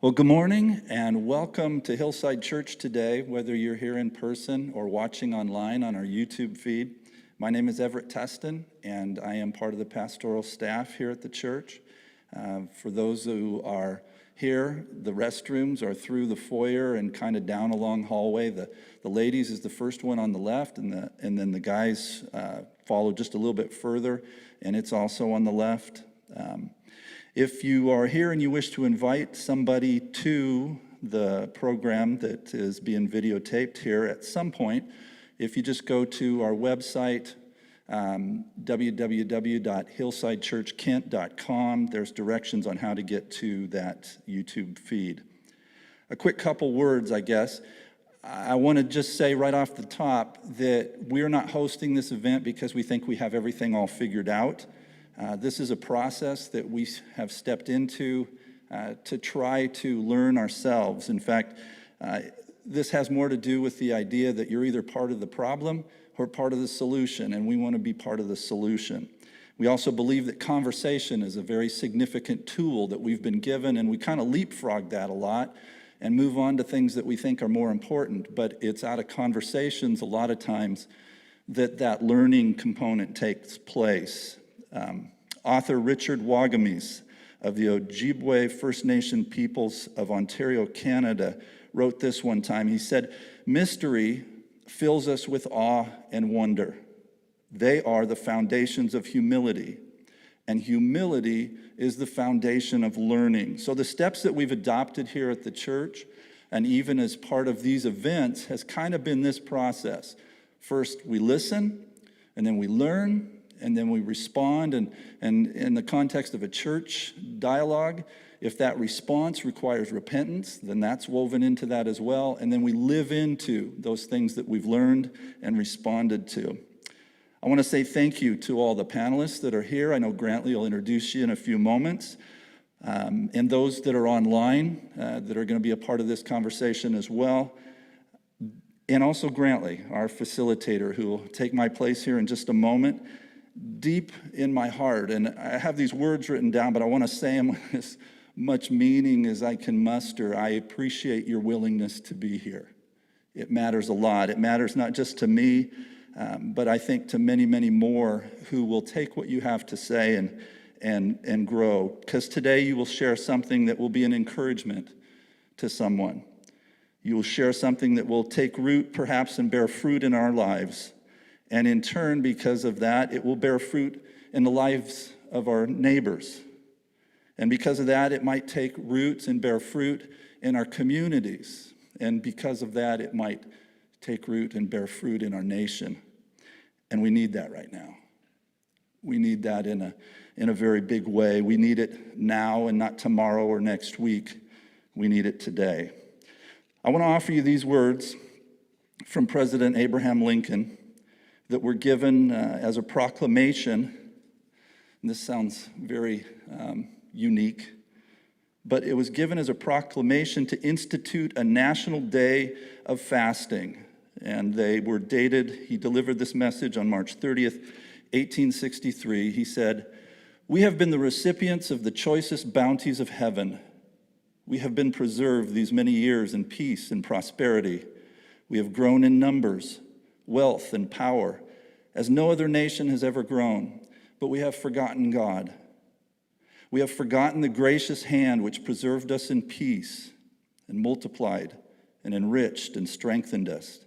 Well, good morning and welcome to Hillside Church today, whether you're here in person or watching online on our YouTube feed. My name is Tustin, and I am part of the pastoral staff here at the church. For those who are here, the restrooms are through the foyer and kind of down a long hallway. The ladies is the first one on the left, and then the guys follow just a little bit further, and it's also on the left. If you are here and you wish to invite somebody to the program that is being videotaped here at some point, if you just go to our website, www.hillsidechurchkent.com, there's directions on how to get to that YouTube feed. A quick couple words, I guess. I want to just say right off the top that we're not hosting this event because we think we have everything all figured out. This is a process that we have stepped into to try to learn ourselves. In fact, this has more to do with the idea that you're either part of the problem or part of the solution, and we want to be part of the solution. We also believe that conversation is a very significant tool that we've been given, and we kind of leapfrog that a lot and move on to things that we think are more important, but it's out of conversations a lot of times that learning component takes place. Author Richard Wagamese of the Ojibwe First Nation peoples of Ontario, Canada, wrote this one time. He said, "Mystery fills us with awe and wonder. They are the foundations of humility, and humility is the foundation of learning." So the steps that we've adopted here at the church, and even as part of these events, has kind of been this process. First, we listen, and then we learn, and then we respond, and in the context of a church dialogue, if that response requires repentance, then that's woven into that as well, and then we live into those things that we've learned and responded to. I want to say thank you to all the panelists that are here. I know Grantley will introduce you in a few moments, and those that are online that are going to be a part of this conversation as well. And also Grantley, our facilitator, who will take my place here in just a moment. Deep in my heart, and I have these words written down, but I want to say them with as much meaning as I can muster. I appreciate your willingness to be here. It matters a lot. It matters not just to me, but I think to many, many more who will take what you have to say and grow. Because today you will share something that will be an encouragement to someone. You will share something that will take root, perhaps, and bear fruit in our lives. And in turn, because of that, it will bear fruit in the lives of our neighbors. And because of that, it might take roots and bear fruit in our communities. And because of that, it might take root and bear fruit in our nation. And we need that right now. We need that in a very big way. We need it now and not tomorrow or next week. We need it today. I want to offer you these words from President Abraham Lincoln that were given as a proclamation. And this sounds very unique, but it was given as a proclamation to institute a national day of fasting. And they were dated, he delivered this message on March 30th, 1863. He said, "We have been the recipients of the choicest bounties of heaven. We have been preserved these many years in peace and prosperity. We have grown in numbers, wealth, and power, as no other nation has ever grown, but we have forgotten God. We have forgotten the gracious hand which preserved us in peace and multiplied and enriched and strengthened us.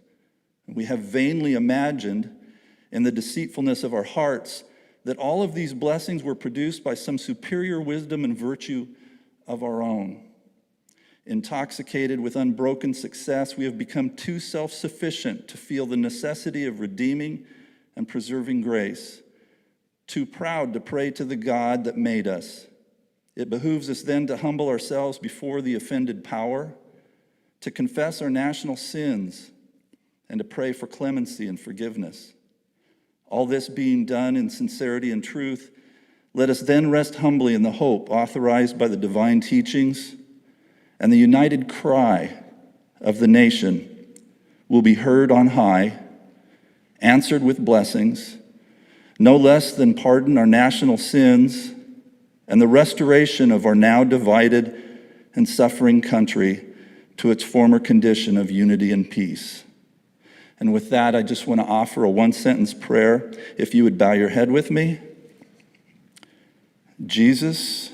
And we have vainly imagined in the deceitfulness of our hearts that all of these blessings were produced by some superior wisdom and virtue of our own. Intoxicated with unbroken success, we have become too self-sufficient to feel the necessity of redeeming and preserving grace, too proud to pray to the God that made us. It behooves us then to humble ourselves before the offended power, to confess our national sins, and to pray for clemency and forgiveness. All this being done in sincerity and truth, let us then rest humbly in the hope authorized by the divine teachings, and the united cry of the nation will be heard on high, answered with blessings, no less than pardon our national sins and the restoration of our now divided and suffering country to its former condition of unity and peace. And with that, I just want to offer a one-sentence prayer. If you would bow your head with me. Jesus,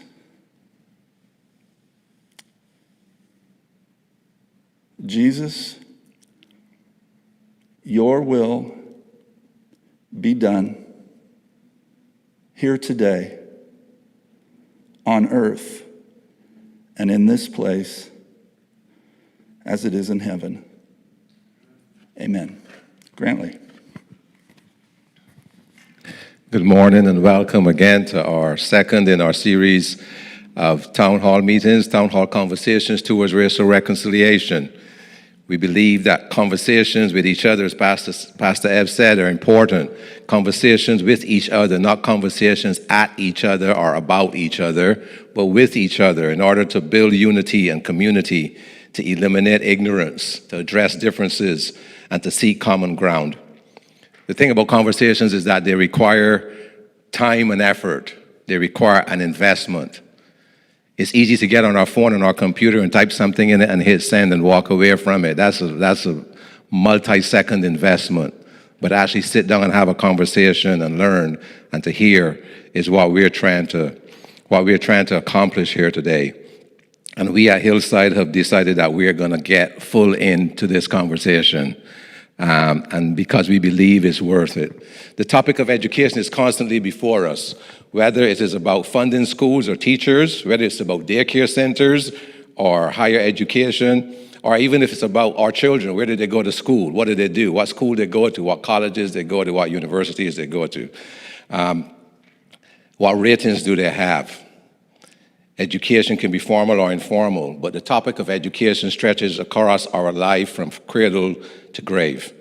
your will be done here today on earth and in this place as it is in heaven. Amen. Grantley. Good morning and welcome again to our second in our series of town hall meetings, town hall conversations towards racial reconciliation. We believe that conversations with each other, as Pastor Ev said, are important. Conversations with each other, not conversations at each other or about each other, but with each other in order to build unity and community, to eliminate ignorance, to address differences, and to seek common ground. The thing about conversations is that they require time and effort. They require an investment. It's easy to get on our phone and our computer and type something in it and hit send and walk away from it. That's a multi-second investment. But actually sit down and have a conversation and learn and to hear is what we're trying to accomplish here today. And we at Hillside have decided that we're going to get full into this conversation. And because we believe it's worth it. The topic of education is constantly before us, whether it is about funding schools or teachers, whether it's about daycare centers or higher education, or even if it's about our children, where did they go to school, what did they do, what school they go to, what colleges they go to, what universities they go to, what ratings do they have. Education can be formal or informal, but the topic of education stretches across our life from cradle to grave.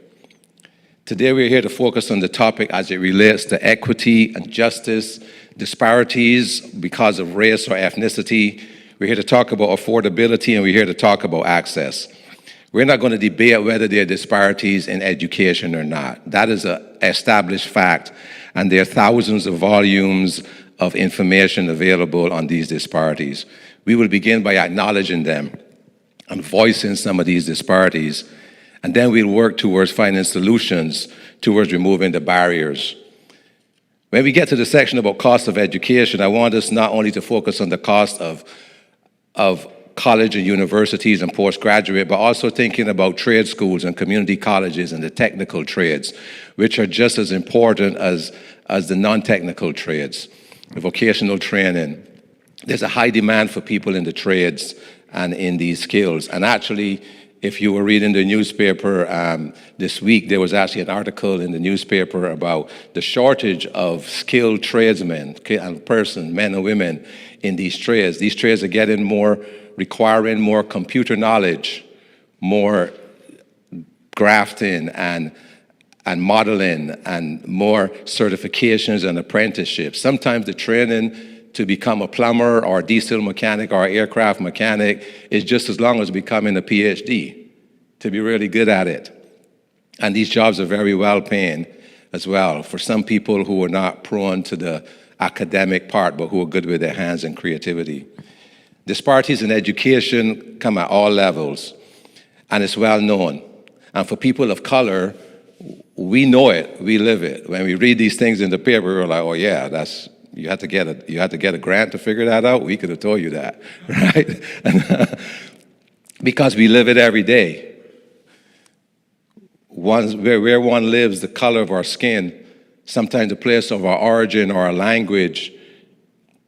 Today we're here to focus on the topic as it relates to equity and justice, disparities because of race or ethnicity. We're here to talk about affordability, and we're here to talk about access. We're not going to debate whether there are disparities in education or not. That is an established fact, and there are thousands of volumes of information available on these disparities. We will begin by acknowledging them and voicing some of these disparities, and then we'll work towards finding solutions towards removing the barriers. When we get to the section about cost of education, I want us not only to focus on the cost of college and universities and postgraduate, but also thinking about trade schools and community colleges and the technical trades, which are just as important as the non-technical trades. The vocational training. There's a high demand for people in the trades and in these skills. And actually, if you were reading the newspaper this week, there was actually an article in the newspaper about the shortage of skilled tradesmen and persons, men and women, in these trades. These trades are requiring more computer knowledge, more grafting and modeling, and more certifications and apprenticeships. Sometimes the training to become a plumber or a diesel mechanic or aircraft mechanic is just as long as becoming a PhD, to be really good at it. And these jobs are very well paying as well for some people who are not prone to the academic part, but who are good with their hands and creativity. Disparities in education come at all levels, and it's well known. And for people of color, we know it, we live it. When we read these things in the paper, we're like, oh yeah, you had to get a grant to figure that out. We could have told you that, right? Because we live it every day. Where one lives, the color of our skin, sometimes the place of our origin or our language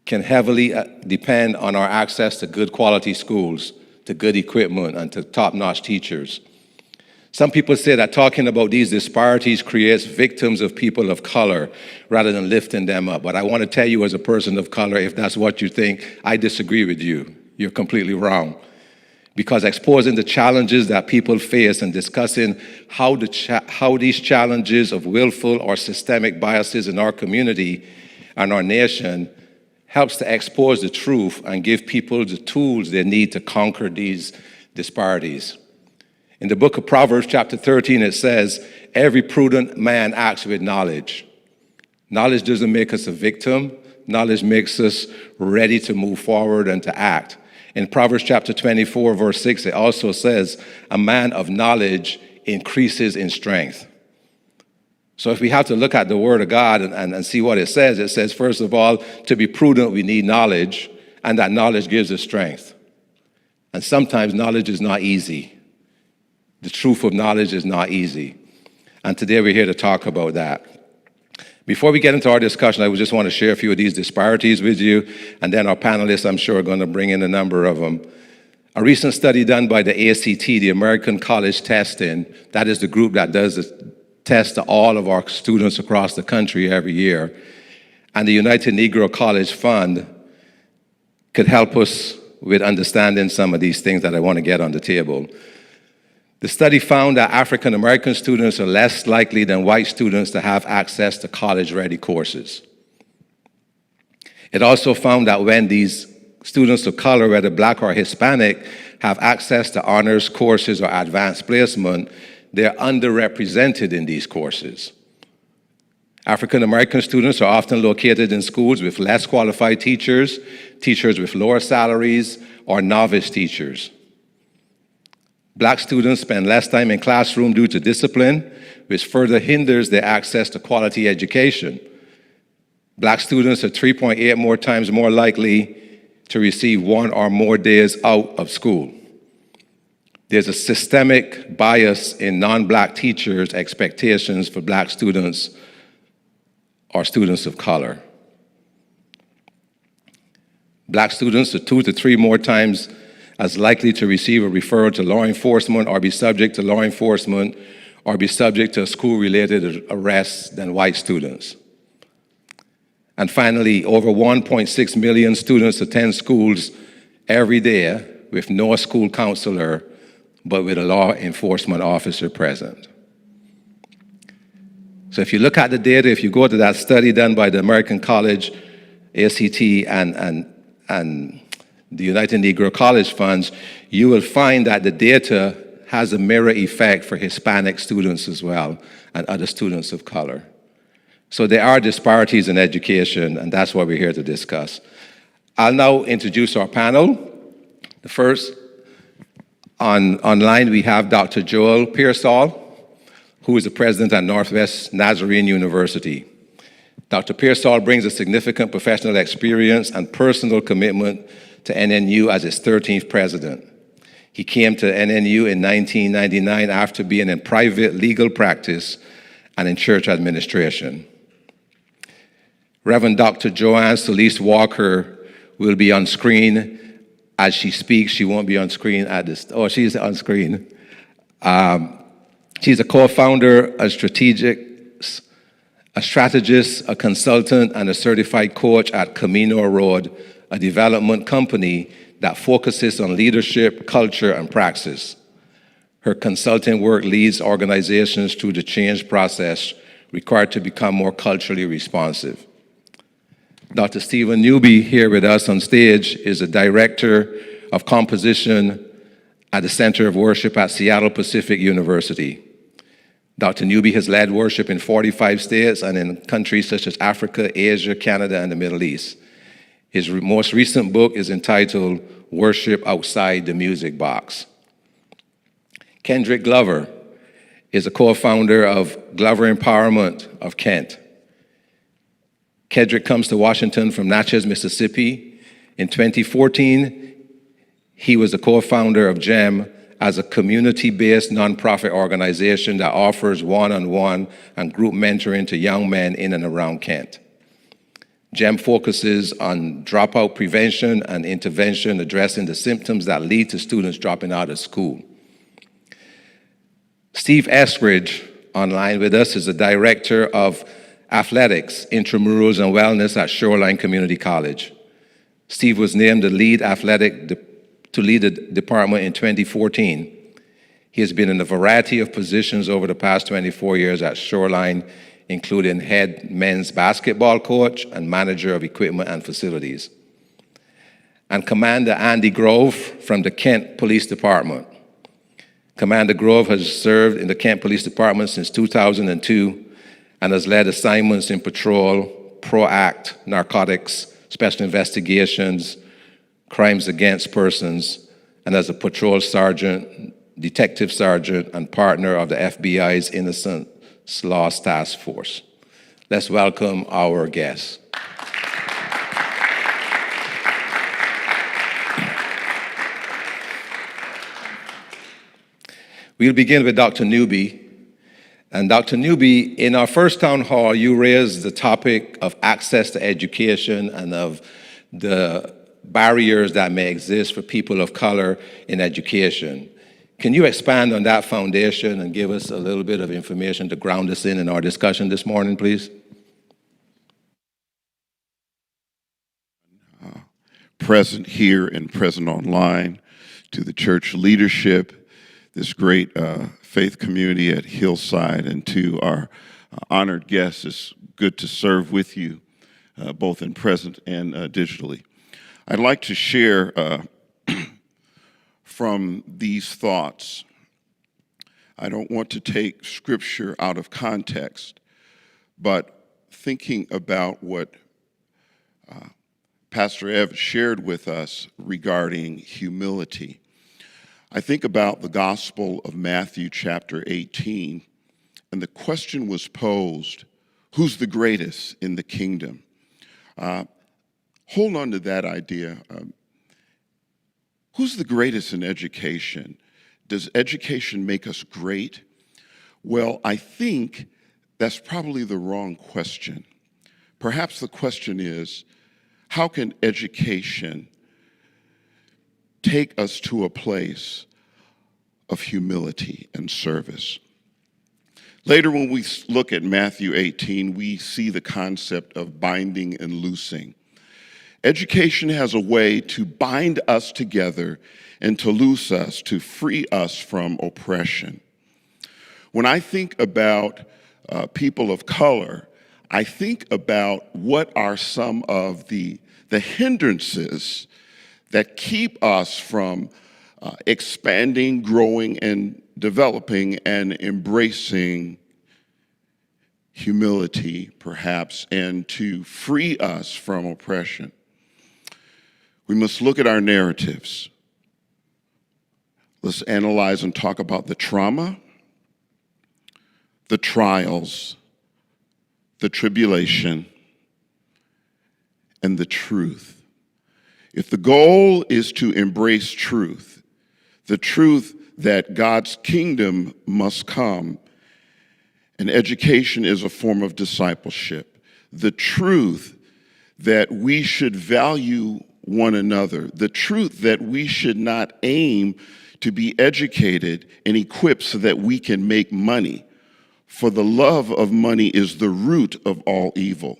can heavily depend on our access to good quality schools, to good equipment, and to top-notch teachers. Some people say that talking about these disparities creates victims of people of color rather than lifting them up. But I want to tell you as a person of color, if that's what you think, I disagree with you. You're completely wrong. Because exposing the challenges that people face and discussing how these challenges of willful or systemic biases in our community and our nation helps to expose the truth and give people the tools they need to conquer these disparities. In the book of Proverbs, chapter 13, it says, every prudent man acts with knowledge. Knowledge doesn't make us a victim. Knowledge makes us ready to move forward and to act. In Proverbs chapter 24, verse 6, it also says, a man of knowledge increases in strength. So if we have to look at the Word of God and see what it says, first of all, to be prudent, we need knowledge, and that knowledge gives us strength. And sometimes knowledge is not easy. The truth of knowledge is not easy. And today we're here to talk about that. Before we get into our discussion, I just want to share a few of these disparities with you, and then our panelists, I'm sure, are going to bring in a number of them. A recent study done by the ACT, the American College Testing, that is the group that does the test to all of our students across the country every year, and the United Negro College Fund could help us with understanding some of these things that I want to get on the table. The study found that African American students are less likely than white students to have access to college-ready courses. It also found that when these students of color, whether black or Hispanic, have access to honors courses or advanced placement, they're underrepresented in these courses. African American students are often located in schools with less qualified teachers, teachers with lower salaries, or novice teachers. Black students spend less time in classroom due to discipline, which further hinders their access to quality education. Black students are 3.8 more times more likely to receive 1 or more days out of school. There's a systemic bias in non-black teachers' expectations for black students or students of color. Black students are 2 to 3 more times as likely to receive a referral to law enforcement or be subject to law enforcement or be subject to a school-related arrest than white students. And finally, over 1.6 million students attend schools every day with no school counselor, but with a law enforcement officer present. So if you look at the data, if you go to that study done by the American College, ACT, and the United Negro College Funds, you will find that the data has a mirror effect for Hispanic students as well, and other students of color. So there are disparities in education, and that's what we're here to discuss. I'll now introduce our panel. The first, online we have Dr. Joel Pearsall, who is the president at Northwest Nazarene University. Dr. Pearsall brings a significant professional experience and personal commitment to NNU as its 13th president. He came to NNU in 1999 after being in private legal practice and in church administration. Reverend Dr. Joanne Solis-Walker will be on screen as she speaks. She won't be on screen at this. Oh, she's on screen. She's a co-founder, a strategist, a consultant, and a certified coach at Camino Road, a development company that focuses on leadership, culture, and praxis. Her consulting work leads organizations through the change process required to become more culturally responsive. Dr. Stephen Newby, here with us on stage, is a director of composition at the Center of Worship at Seattle Pacific University. Dr. Newby has led worship in 45 states and in countries such as Africa, Asia, Canada, and the Middle East. His most recent book is entitled Worship Outside the Music Box. Kendrick Glover is a co-founder of Glover Empowerment of Kent. Kendrick comes to Washington from Natchez, Mississippi. In 2014, he was a co-founder of G.E.M as a community-based nonprofit organization that offers one-on-one and group mentoring to young men in and around Kent. G.E.M focuses on dropout prevention and intervention, addressing the symptoms that lead to students dropping out of school. Steve Eskridge, online with us, is the director of athletics, intramurals, and wellness at Shoreline Community College. Steve was named the lead to lead the department in 2014. He has been in a variety of positions over the past 24 years at Shoreline, including head men's basketball coach and manager of equipment and facilities. And Commander Andy Grove from the Kent Police Department. Commander Grove has served in the Kent Police Department since 2002 and has led assignments in patrol, PROACT, narcotics, special investigations, crimes against persons, and as a patrol sergeant, detective sergeant, and partner of the FBI's Innocent Lost Task Force. Let's welcome our guests. We'll begin with Dr. Newby. And Dr. Newby, in our first town hall, you raised the topic of access to education and of the barriers that may exist for people of color in education. Can you expand on that foundation and give us a little bit of information to ground us in our discussion this morning, please? Present here and present online, to the church leadership, this great faith community at Hillside, and to our honored guests. It's good to serve with you, both in present and digitally. I'd like to share from these thoughts. I don't want to take scripture out of context, but thinking about what Pastor Ev shared with us regarding humility. I think about the Gospel of Matthew chapter 18, and the question was posed, who's the greatest in the kingdom? Hold on to that idea. Who's the greatest in education? Does education make us great? Well, I think that's probably the wrong question. Perhaps the question is, how can education take us to a place of humility and service? Later, when we look at Matthew 18, we see the concept of binding and loosing. Education has a way to bind us together and to loose us, to free us from oppression. When I think about people of color, I think about what are some of the hindrances that keep us from expanding, growing, and developing and embracing humility, perhaps, and to free us from oppression. We must look at our narratives. Let's analyze and talk about the trauma, the trials, the tribulation, and the truth. If the goal is to embrace truth, the truth that God's kingdom must come, and education is a form of discipleship, the truth that we should value one another, the truth that we should not aim to be educated and equipped so that we can make money, for the love of money is the root of all evil.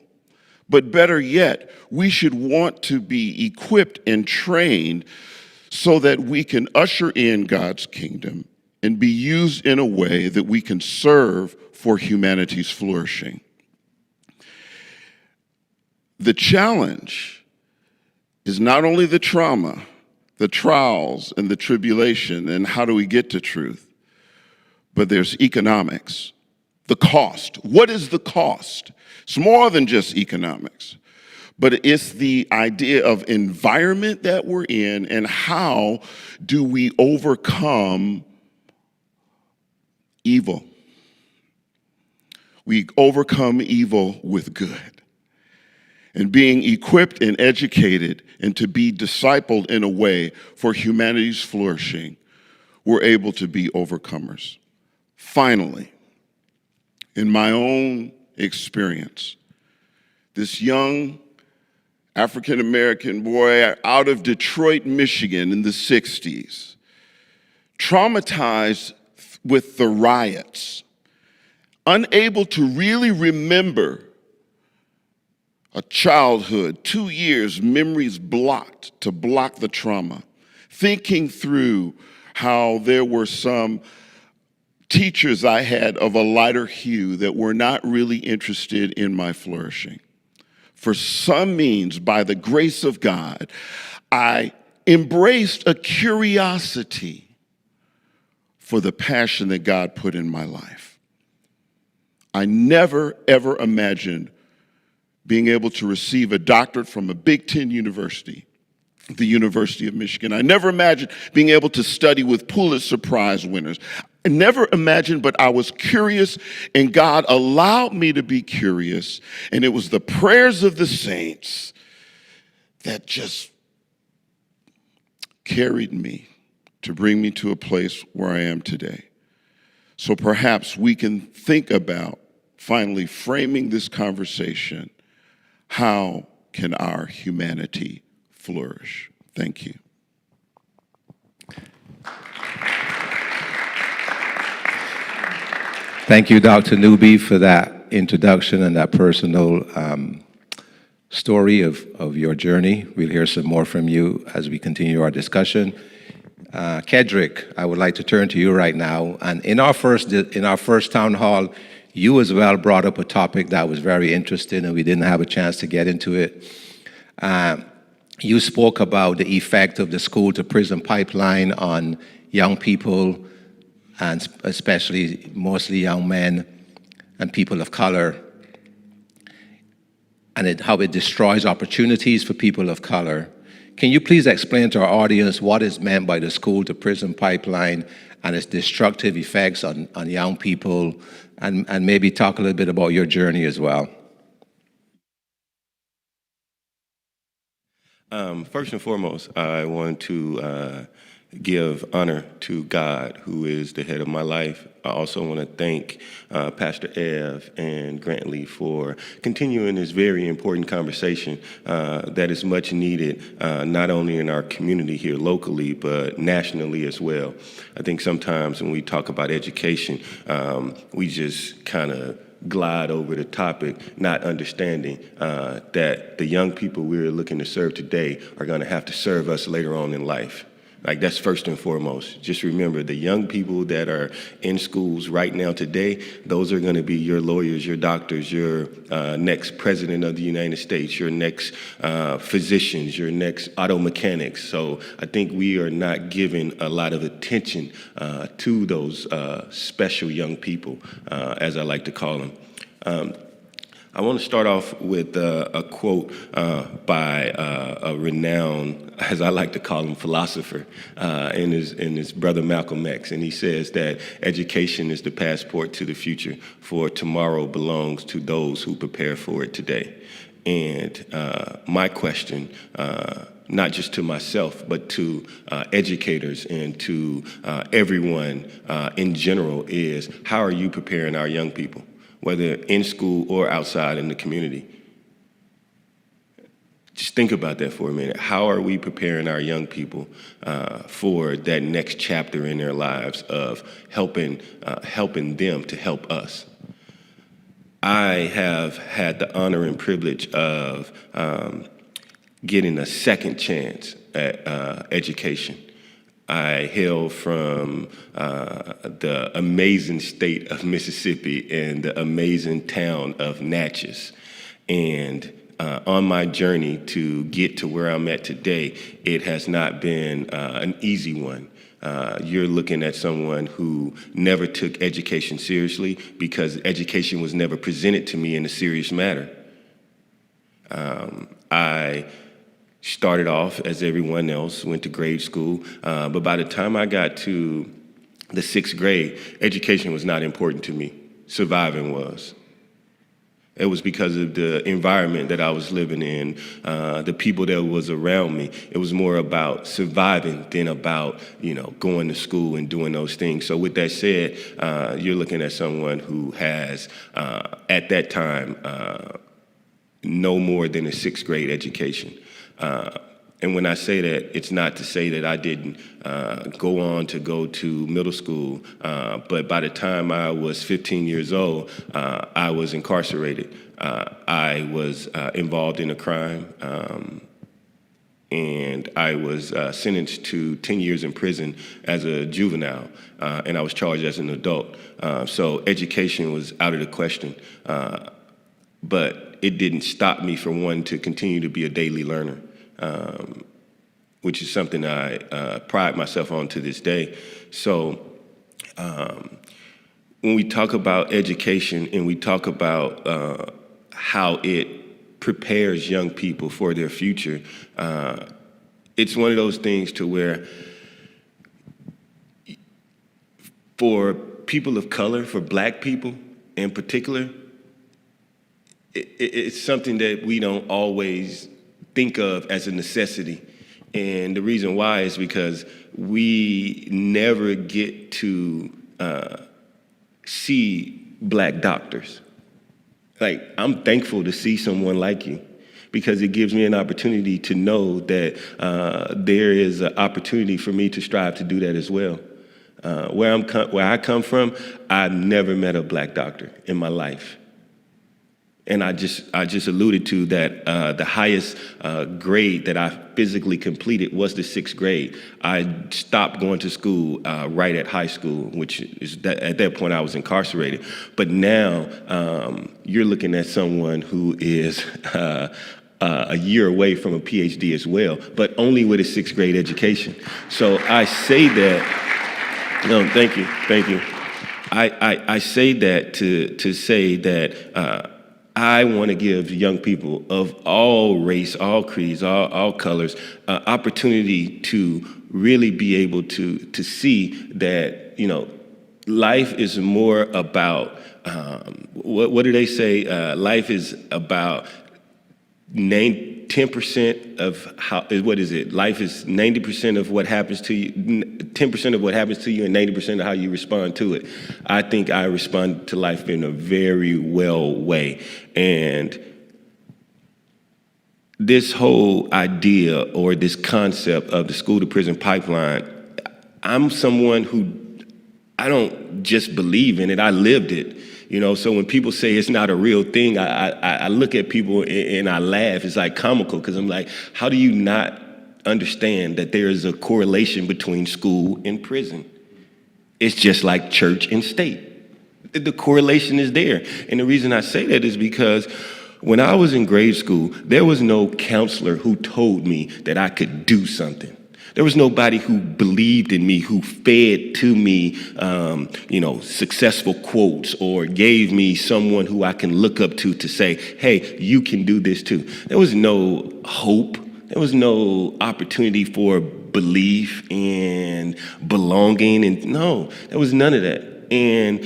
But better yet, we should want to be equipped and trained so that we can usher in God's kingdom and be used in a way that we can serve for humanity's flourishing. The challenge is not only the trauma, the trials, and the tribulation, and how do we get to truth, but there's economics. The cost. What is the cost? It's more than just economics, but it's the idea of environment that we're in and how do we overcome evil. We overcome evil with good. And being equipped and educated and to be discipled in a way for humanity's flourishing, we're able to be overcomers. Finally, in my own experience, this young African-American boy out of Detroit, Michigan in the 60s, traumatized with the riots, unable to really remember a childhood, 2 years, memories blocked to block the trauma, thinking through how there were some teachers I had of a lighter hue that were not really interested in my flourishing. For some means, by the grace of God, I embraced a curiosity for the passion that God put in my life. I never, ever imagined being able to receive a doctorate from a Big Ten university, the University of Michigan. I never imagined being able to study with Pulitzer Prize winners. I never imagined, but I was curious, and God allowed me to be curious, and it was the prayers of the saints that just carried me to bring me to a place where I am today. So perhaps we can think about finally framing this conversation. How can our humanity flourish? Thank you. Thank you, Dr. Newby, for that introduction and that personal story of your journey. We'll hear some more from you as we continue our discussion. Kendrick, I would like to turn to you right now. And in our first town hall, you as well brought up a topic that was very interesting, and we didn't have a chance to get into it. You spoke about the effect of the school-to-prison pipeline on young people, and especially mostly young men and people of color, and how it destroys opportunities for people of color. Can you please explain to our audience what is meant by the school-to-prison pipeline and its destructive effects on young people, and maybe talk a little bit about your journey as well? First and foremost, I want to give honor to God, who is the head of my life. I also want to thank Pastor Ev and Grantley for continuing this very important conversation that is much needed, not only in our community here locally, but nationally as well. I think sometimes when we talk about education, we just kind of glide over the topic, not understanding that the young people we're looking to serve today are going to have to serve us later on in life. Like, that's first and foremost. Just remember, the young people that are in schools right now today, those are going to be your lawyers, your doctors, your next president of the United States, your next physicians, your next auto mechanics. So I think we are not giving a lot of attention to those special young people, as I like to call them. I want to start off with a quote by a renowned, as I like to call him, philosopher, in his brother Malcolm X. And he says that education is the passport to the future, for tomorrow belongs to those who prepare for it today. And my question, not just to myself, but to educators and to everyone in general, is how are you preparing our young people, whether in school or outside in the community? Just think about that for a minute. How are we preparing our young people for that next chapter in their lives of helping them to help us? I have had the honor and privilege of getting a second chance at education. I hail from the amazing state of Mississippi and the amazing town of Natchez. And on my journey to get to where I'm at today, it has not been an easy one. You're looking at someone who never took education seriously because education was never presented to me in a serious manner. I started off as everyone else, went to grade school, but by the time I got to the 6th grade, education was not important to me. Surviving was. It was because of the environment that I was living in, the people that was around me. It was more about surviving than about, going to school and doing those things. So with that said, you're looking at someone who has, at that time, no more than a 6th grade education. And when I say that, it's not to say that I didn't go on to go to middle school, but by the time I was 15 years old, I was incarcerated. I was involved in a crime, and I was sentenced to 10 years in prison as a juvenile, and I was charged as an adult. So education was out of the question, but it didn't stop me from wanting to continue to be a daily learner. Which is something I pride myself on to this day. So when we talk about education and we talk about how it prepares young people for their future, it's one of those things to where for people of color, for Black people in particular, it's something that we don't always think of as a necessity. And the reason why is because we never get to see Black doctors. Like, I'm thankful to see someone like you, because it gives me an opportunity to know that there is an opportunity for me to strive to do that as well. Where I come from, I've never met a Black doctor in my life. And I just alluded to that the highest grade that I physically completed was the 6th grade. I stopped going to school right at high school, which is at that point I was incarcerated. But now you're looking at someone who is a year away from a PhD as well, but only with a 6th grade education. So I say that, no, thank you. I say that to say that I want to give young people of all race, all creeds, all colors, opportunity to really be able to see that, life is more about, what do they say? Life is about 10% of how, what is it? Life is 90% of what happens to you, 10% of what happens to you, and 90% of how you respond to it. I think I respond to life in a very well way. And this whole idea or this concept of the school to prison pipeline, I'm someone who, I don't just believe in it, I lived it. So when people say it's not a real thing, I look at people and I laugh. It's like comical, because I'm like, how do you not understand that there is a correlation between school and prison? It's just like church and state. The correlation is there. And the reason I say that is because when I was in grade school, there was no counselor who told me that I could do something. There was nobody who believed in me, who fed to me, successful quotes, or gave me someone who I can look up to say, hey, you can do this too. There was no hope. There was no opportunity for belief and belonging. And no, there was none of that. And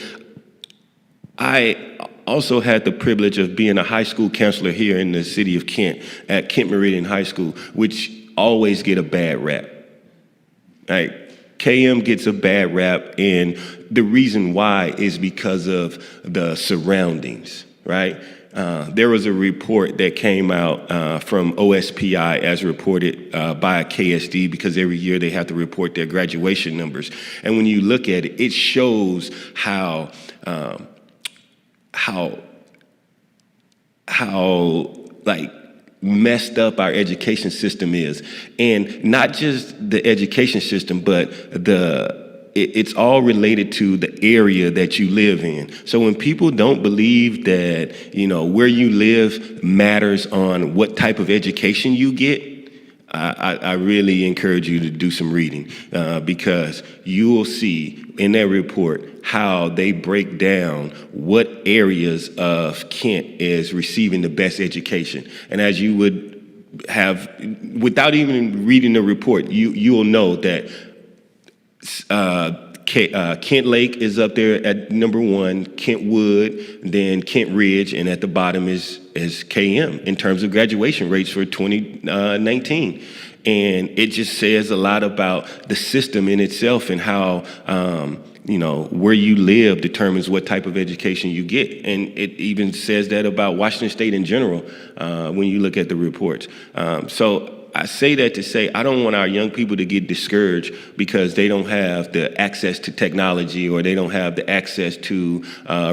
I also had the privilege of being a high school counselor here in the city of Kent at Kent Meridian High School, which always get a bad rap. Like, G.E.M gets a bad rap, and the reason why is because of the surroundings, right? There was a report that came out from OSPI as reported by KSD, because every year they have to report their graduation numbers. And when you look at it, it shows how like messed up our education system is. And not just the education system, but it's all related to the area that you live in. So when people don't believe that, where you live matters on what type of education you get, I really encourage you to do some reading, because you will see in that report how they break down what areas of Kent is receiving the best education. And as you would have, without even reading the report, you'll know that Kent Lake is up there at number 1, Kentwood, then Kent Ridge, and at the bottom is G.E.M in terms of graduation rates for 2019. And it just says a lot about the system in itself and how, where you live determines what type of education you get. And it even says that about Washington State in general when you look at the reports. So I say that to say I don't want our young people to get discouraged because they don't have the access to technology, or they don't have the access to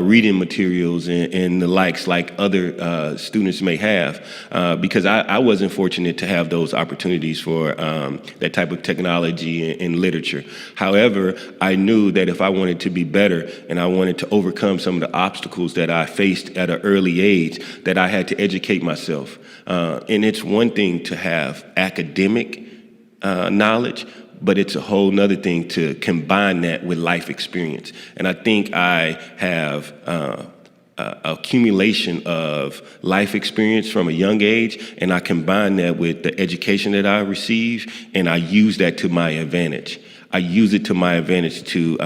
reading materials and the likes like other students may have, because I wasn't fortunate to have those opportunities for that type of technology and literature. However, I knew that if I wanted to be better and I wanted to overcome some of the obstacles that I faced at an early age, that I had to educate myself. And it's one thing to have academic knowledge, but it's a whole nother thing to combine that with life experience. And I think I have accumulation of life experience from a young age, and I combine that with the education that I receive, and I use that to my advantage. I use it to my advantage to,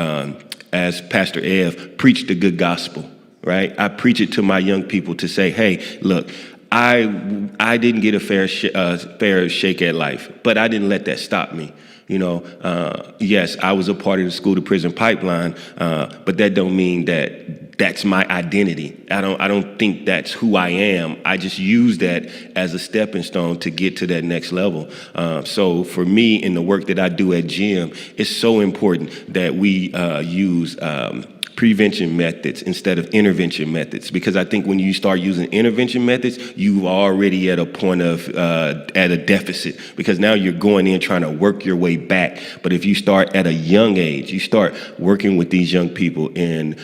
as Pastor Ev, preach the good gospel, right? I preach it to my young people to say, hey, look, I didn't get a fair shake at life, but I didn't let that stop me. You know, yes, I was a part of the school to prison pipeline, but that don't mean that that's my identity. I don't think that's who I am. I just use that as a stepping stone to get to that next level. So for me, in the work that I do at G.E.M, it's so important that we use prevention methods instead of intervention methods, because I think when you start using intervention methods, you already at a point of at a deficit, because now you're going in trying to work your way back. But if you start at a young age, you start working with these young people in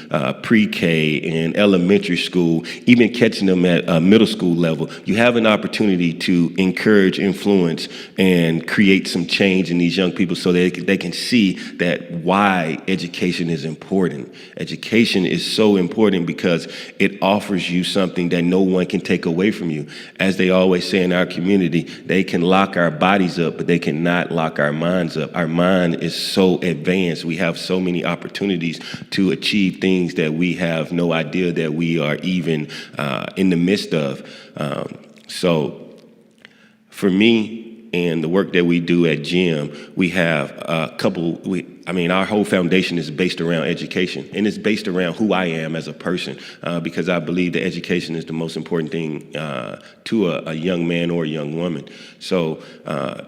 pre-K, in elementary school, even catching them at middle school level, you have an opportunity to encourage, influence, and create some change in these young people so they can see that why education is important. Education is so important because it offers you something that no one can take away from you. As they always say in our community, they can lock our bodies up, but they cannot lock our minds up. Our mind is so advanced. We have so many opportunities to achieve things that we have no idea that we are even in the midst of. So for me, and the work that we do at G.E.M, we have a couple, our whole foundation is based around education, and it's based around who I am as a person, because I believe that education is the most important thing to a young man or a young woman. So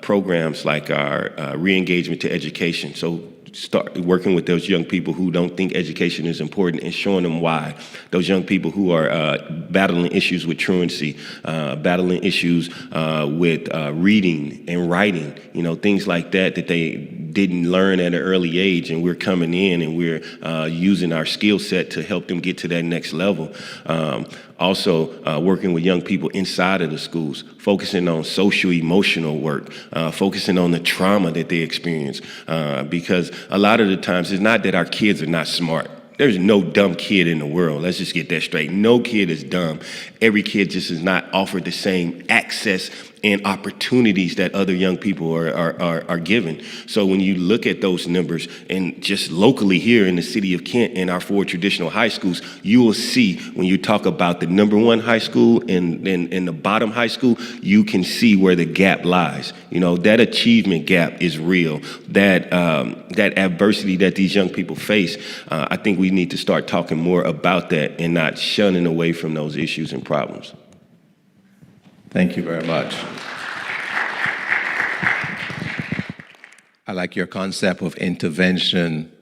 programs like our re-engagement to education, so start working with those young people who don't think education is important and showing them why. Those young people who are battling issues with truancy, battling issues with reading and writing, things like that they didn't learn at an early age, and we're coming in and we're using our skill set to help them get to that next level. Also, working with young people inside of the schools, focusing on social-emotional work, focusing on the trauma that they experience. Because a lot of the times, it's not that our kids are not smart. There's no dumb kid in the world. Let's just get that straight. No kid is dumb. Every kid just is not offered the same access and opportunities that other young people are given. So when you look at those numbers, and just locally here in the city of Kent in our 4 traditional high schools, you will see when you talk about the #1 high school and the bottom high school, you can see where the gap lies. That achievement gap is real. That adversity that these young people face, I think we need to start talking more about that and not shunning away from those issues and problems. Thank you very much. I like your concept of intervention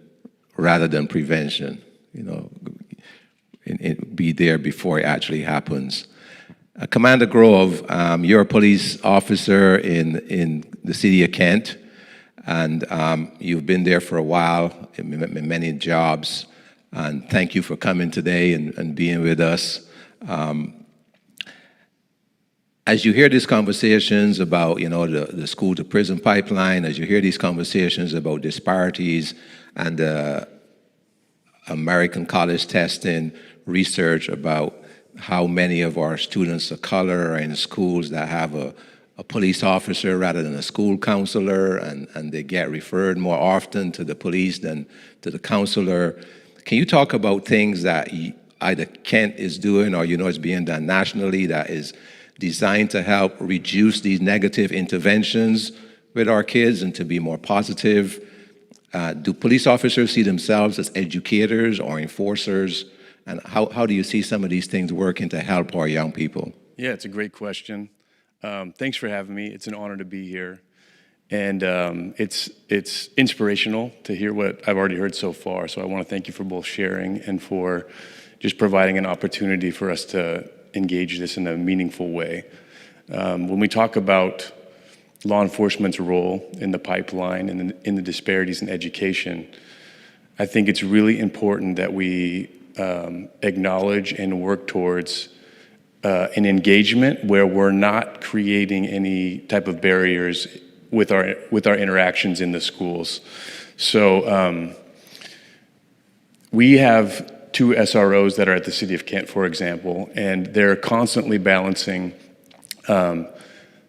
rather than prevention. Be there before it actually happens. Commander Grove, you're a police officer in the city of Kent, and you've been there for a while in many jobs. And thank you for coming today and being with us. As you hear these conversations about, the school to prison pipeline, as you hear these conversations about disparities and American college testing research about how many of our students of color are in schools that have a police officer rather than a school counselor, and they get referred more often to the police than to the counselor. Can you talk about things that either Kent is doing or is being done nationally that is designed to help reduce these negative interventions with our kids and to be more positive? Do police officers see themselves as educators or enforcers? And how do you see some of these things working to help our young people? Yeah, it's a great question. Thanks for having me. It's an honor to be here. And it's inspirational to hear what I've already heard so far. So I want to thank you for both sharing and for just providing an opportunity for us to engage this in a meaningful way. When we talk about law enforcement's role in the pipeline and in the disparities in education, I think it's really important that we acknowledge and work towards an engagement where we're not creating any type of barriers with our interactions in the schools. So we have two SROs that are at the City of Kent, for example, and they're constantly balancing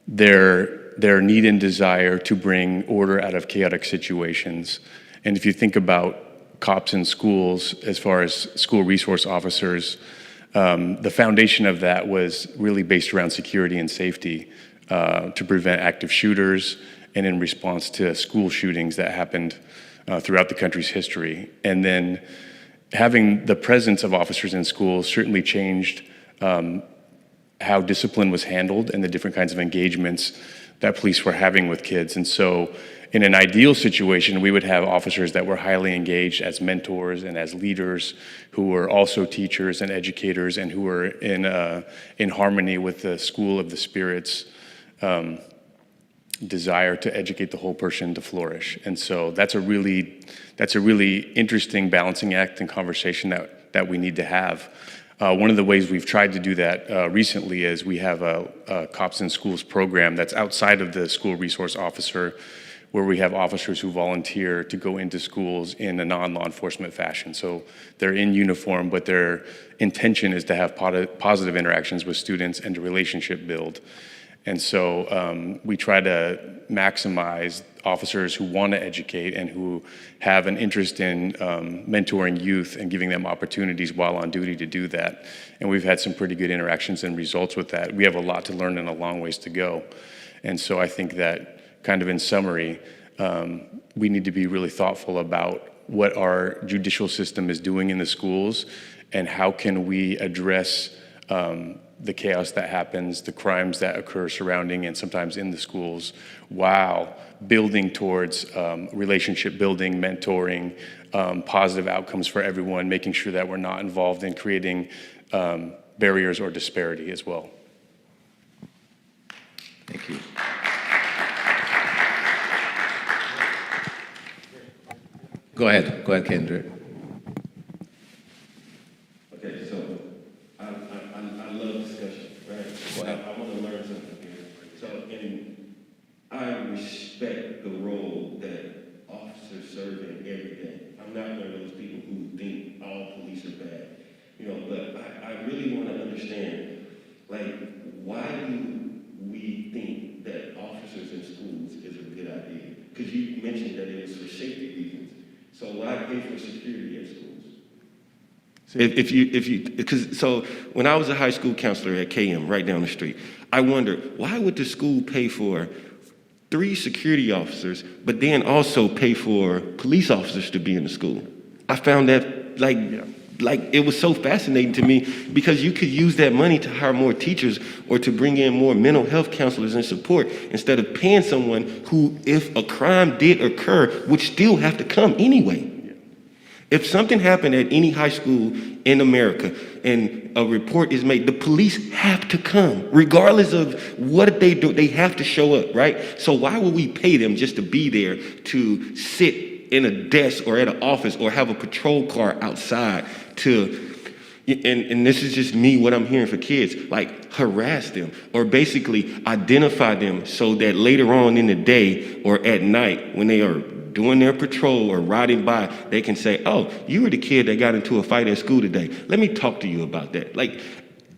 their need and desire to bring order out of chaotic situations. And if you think about cops in schools, as far as school resource officers, the foundation of that was really based around security and safety to prevent active shooters and in response to school shootings that happened throughout the country's history. And then having the presence of officers in schools certainly changed how discipline was handled and the different kinds of engagements that police were having with kids. And so in an ideal situation, we would have officers that were highly engaged as mentors and as leaders who were also teachers and educators and who were in harmony with the school of the Spirit's desire to educate the whole person to flourish. And so that's a really interesting balancing act and conversation that we need to have. One of the ways we've tried to do that recently is we have a Cops in Schools program that's outside of the school resource officer, where we have officers who volunteer to go into schools in a non-law enforcement fashion. So they're in uniform, but their intention is to have positive interactions with students and to relationship build. And so we try to maximize officers who want to educate and who have an interest in mentoring youth and giving them opportunities while on duty to do that. And we've had some pretty good interactions and results with that. We have a lot to learn and a long ways to go. And so I think that, kind of in summary, we need to be really thoughtful about what our judicial system is doing in the schools and how can we address the chaos that happens, the crimes that occur surrounding and sometimes in the schools, while building towards relationship building, mentoring, positive outcomes for everyone, making sure that we're not involved in creating barriers or disparity as well. Thank you. Go ahead, Kendrick. Okay, so I love discussion, right? Go ahead. I want to learn something here. So, and I respect the role that officers serve in every day. I'm not one of those people who think all police are bad, but I really want to understand, why do we think that officers in schools is a good idea? Because you mentioned that it was for safety reasons. So why pay for security at schools? So when I was a high school counselor at G.E.M, right down the street, I wondered, why would the school pay for 3 security officers, but then also pay for police officers to be in the school? I found that it was so fascinating to me, because you could use that money to hire more teachers or to bring in more mental health counselors and support, instead of paying someone who, if a crime did occur, would still have to come anyway. If something happened at any high school in America and a report is made, the police have to come. Regardless of what they do, they have to show up, right? So why would we pay them just to be there, to sit in a desk or at an office or have a patrol car outside and this is just me, what I'm hearing for kids, harass them or basically identify them so that later on in the day or at night when they are doing their patrol or riding by, they can say, oh, you were the kid that got into a fight at school today. Let me talk to you about that.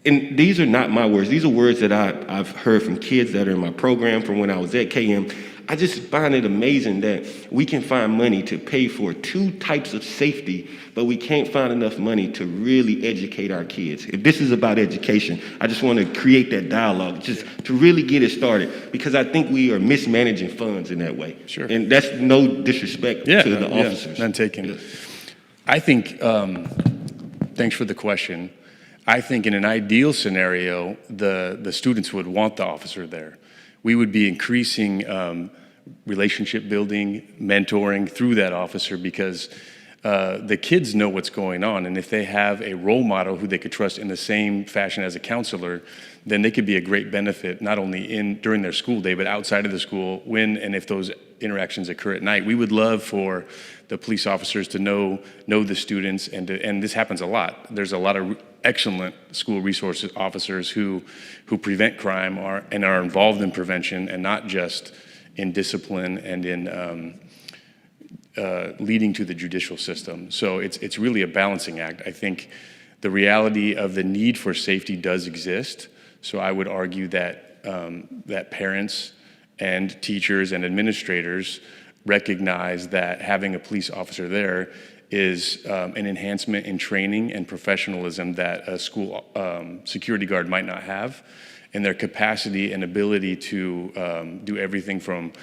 And these are not my words. These are words that I've heard from kids that are in my program from when I was at G.E.M. I just find it amazing that we can find money to pay for 2 types of safety, but we can't find enough money to really educate our kids. If this is about education, I just want to create that dialogue, just to really get it started, because I think we are mismanaging funds in that way. Sure. And that's no disrespect to the officers. None taken. Yeah. I think, thanks for the question. I think in an ideal scenario, the students would want the officer there. We would be increasing relationship building, mentoring through that officer, because the kids know what's going on. And if they have a role model who they could trust in the same fashion as a counselor, then they could be a great benefit, not only during their school day, but outside of the school when and if those interactions occur at night. We would love for the police officers to know the students, and this happens a lot. There's a lot of excellent school resource officers who prevent crime and are involved in prevention and not just in discipline and in leading to the judicial system. So it's really a balancing act. I think the reality of the need for safety does exist. So I would argue that that parents and teachers and administrators recognize that having a police officer there is an enhancement in training and professionalism that a school security guard might not have, and their capacity and ability to do everything from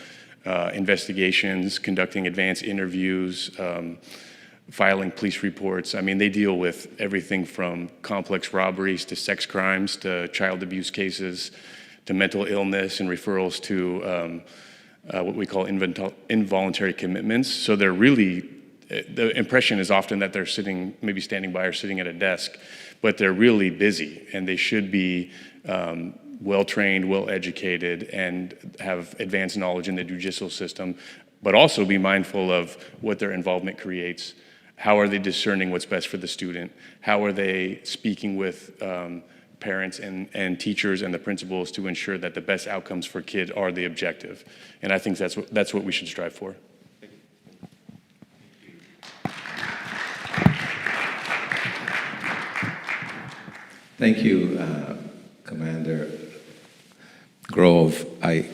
investigations, conducting advanced interviews, filing police reports. I mean, they deal with everything from complex robberies to sex crimes to child abuse cases to mental illness and referrals to what we call involuntary commitments. So they're really, the impression is often that they're sitting, maybe standing by or sitting at a desk, but they're really busy, and they should be well-trained, well-educated, and have advanced knowledge in the judicial system, but also be mindful of what their involvement creates. How are they discerning what's best for the student? How are they speaking with parents and teachers and the principals to ensure that the best outcomes for kids are the objective? And I think that's what we should strive for. Thank you, Commander Grove. I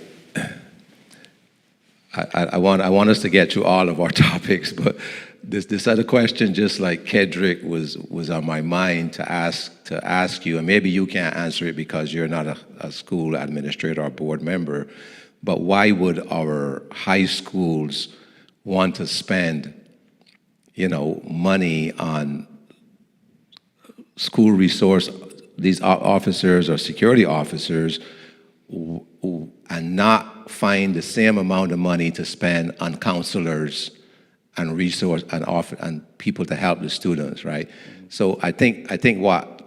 want us to get to all of our topics, but this other question, just like Kendrick, was on my mind to ask you, and maybe you can't answer it because you're not a school administrator or board member, but why would our high schools want to spend, money on school resource, these officers or security officers, and not find the same amount of money to spend on counselors and resource and people to help the students, right? So I think what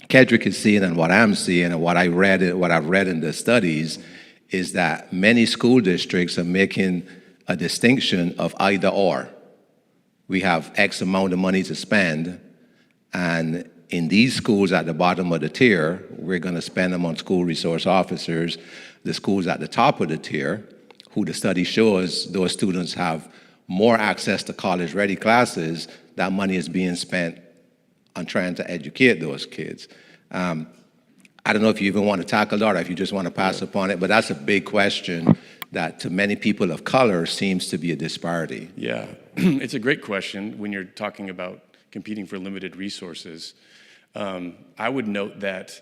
Kendrick is seeing and what I'm seeing and what I've read in the studies is that many school districts are making a distinction of either or. We have X amount of money to spend, and in these schools at the bottom of the tier, we're going to spend them on school resource officers. The schools at the top of the tier, who the study shows those students have more access to college-ready classes, that money is being spent on trying to educate those kids. I don't know if you even want to tackle that or if you just want to pass upon it, but that's a big question that to many people of color seems to be a disparity. Yeah, it's a great question when you're talking about competing for limited resources. I would note that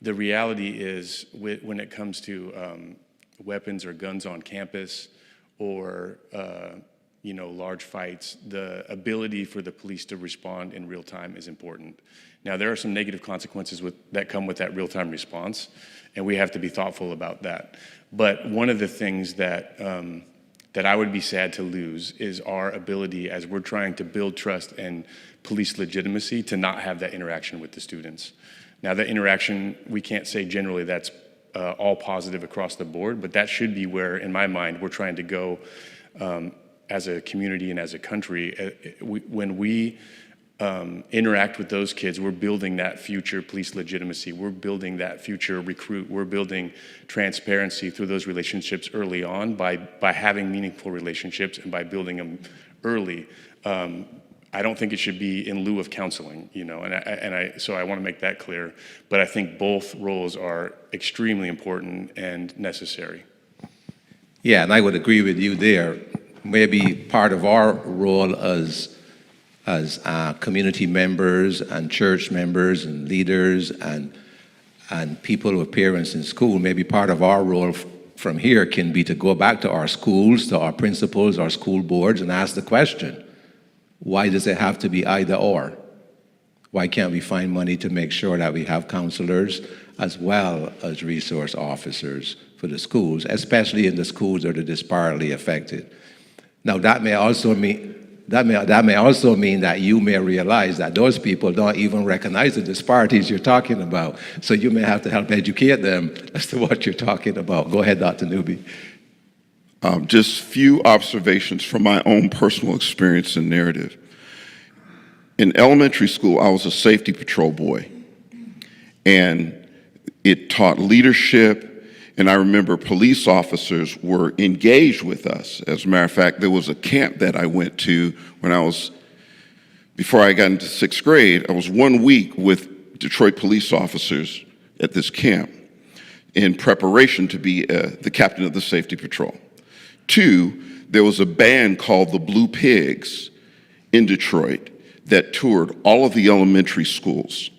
the reality is when it comes to weapons or guns on campus or large fights, the ability for the police to respond in real time is important. Now, there are some negative consequences that come with that real-time response, and we have to be thoughtful about that. But one of the things that I would be sad to lose is our ability, as we're trying to build trust and police legitimacy, to not have that interaction with the students. Now, that interaction, we can't say generally that's all positive across the board, but that should be where, in my mind, we're trying to go as a community and as a country. When we interact with those kids, we're building that future police legitimacy. We're building that future recruit. We're building transparency through those relationships early on by having meaningful relationships and by building them early. I don't think it should be in lieu of counseling, so I want to make that clear. But I think both roles are extremely important and necessary. Yeah, and I would agree with you there. Maybe part of our role as community members and church members and leaders and people with parents in school, maybe part of our role from here can be to go back to our schools, to our principals, our school boards, and ask the question, why does it have to be either or? Why can't we find money to make sure that we have counselors as well as resource officers for the schools, especially in the schools that are disparately affected? Now, that may also mean that you may realize that those people don't even recognize the disparities you're talking about. So you may have to help educate them as to what you're talking about. Go ahead, Dr. Newby. Just few observations from my own personal experience and narrative. In elementary school, I was a safety patrol boy, and it taught leadership, And I remember police officers were engaged with us. As a matter of fact, there was a camp that I went to before I got into 6th grade. I was 1 week with Detroit police officers at this camp in preparation to be the captain of the safety patrol. 2, there was a band called the Blue Pigs in Detroit that toured all of the elementary schools.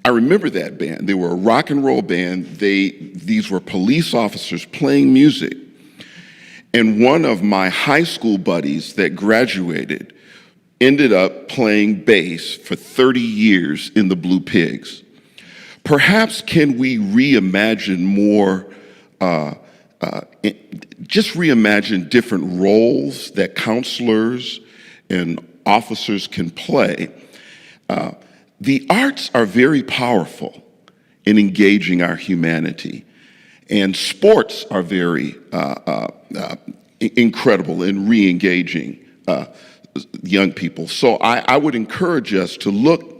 I remember that band. They were a rock and roll band. These were police officers playing music. And one of my high school buddies that graduated ended up playing bass for 30 years in the Blue Pigs. Perhaps can we reimagine more, just reimagine different roles that counselors and officers can play. The arts are very powerful in engaging our humanity, and sports are very incredible in re-engaging young people. So I would encourage us to look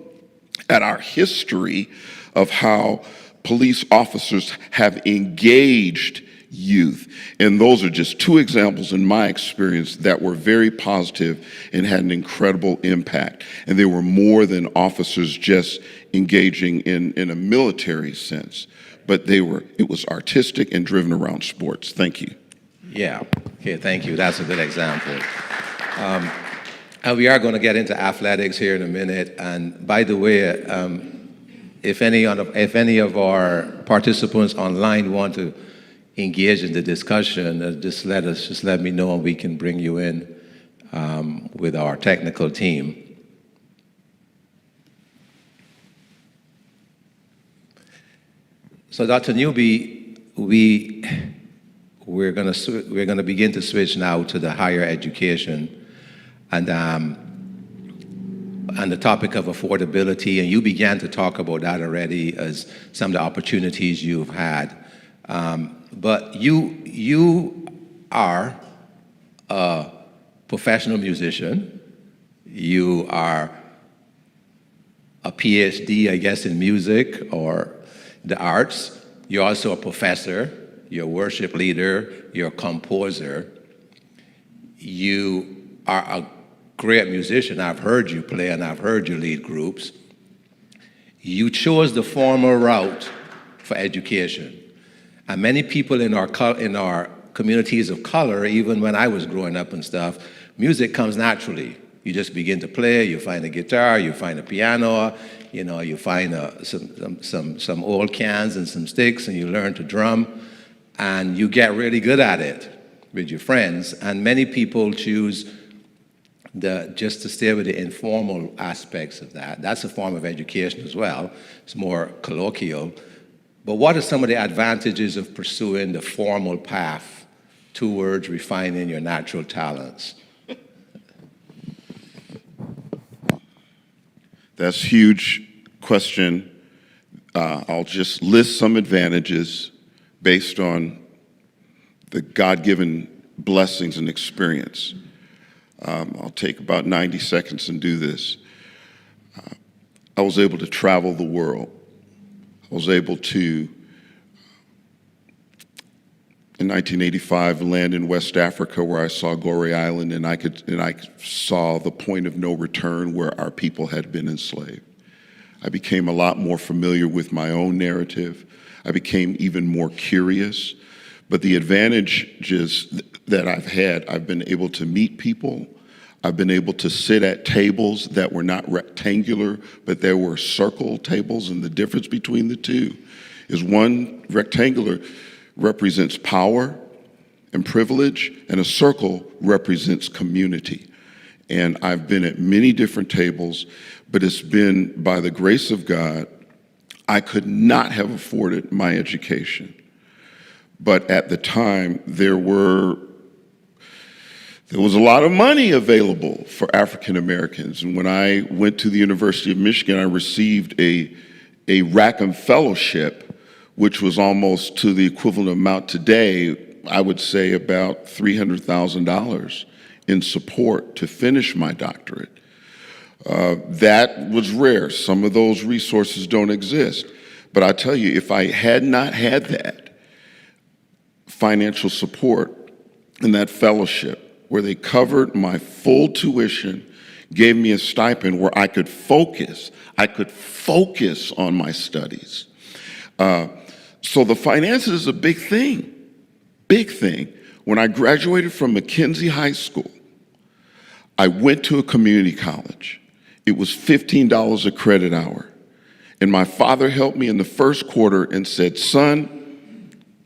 at our history of how police officers have engaged youth. And those are just 2 examples in my experience that were very positive and had an incredible impact. And they were more than officers just engaging in a military sense, but it was artistic and driven around sports. Thank you. Yeah, okay, thank you. That's a good example. And we are going to get into athletics here in a minute. And by the way, if any of our participants online want to engage in the discussion, just let me know and we can bring you in with our technical team. So Dr. Newby, we're going to begin to switch now to the higher education and the topic of affordability, and you began to talk about that already as some of the opportunities you've had. But you are a professional musician. You are a PhD, I guess, in music or the arts. You're also a professor. You're a worship leader. You're a composer. You are a great musician. I've heard you play and I've heard you lead groups. You chose the formal route for education. And many people in our communities of color, even when I was growing up and stuff, music comes naturally. You just begin to play, you find a guitar, you find a piano, you find some old cans and some sticks, and you learn to drum, and you get really good at it with your friends. And many people choose just to stay with the informal aspects of that. That's a form of education as well. It's more colloquial. But what are some of the advantages of pursuing the formal path towards refining your natural talents? That's a huge question. I'll just list some advantages based on the God-given blessings and experience. I'll take about 90 seconds and do this. I was able to travel the world. I was able to, in 1985, land in West Africa where I saw Gorée Island, and I saw the point of no return where our people had been enslaved. I became a lot more familiar with my own narrative. I became even more curious. But the advantages that I've been able to meet people. I've been able to sit at tables that were not rectangular, but there were circle tables, and the difference between the two is one rectangular represents power and privilege, and a circle represents community. And I've been at many different tables, but it's been by the grace of God. I could not have afforded my education. But at the time, there was a lot of money available for African Americans. And when I went to the University of Michigan, I received a Rackham Fellowship, which was almost to the equivalent amount today, I would say about $300,000 in support to finish my doctorate. That was rare. Some of those resources don't exist. But I tell you, if I had not had that, financial support in that fellowship where they covered my full tuition, gave me a stipend where I could focus. I could focus on my studies. So the finances is a big thing, big thing. When I graduated from McKenzie High School, I went to a community college. It was $15 a credit hour. And my father helped me in the first quarter and said, son,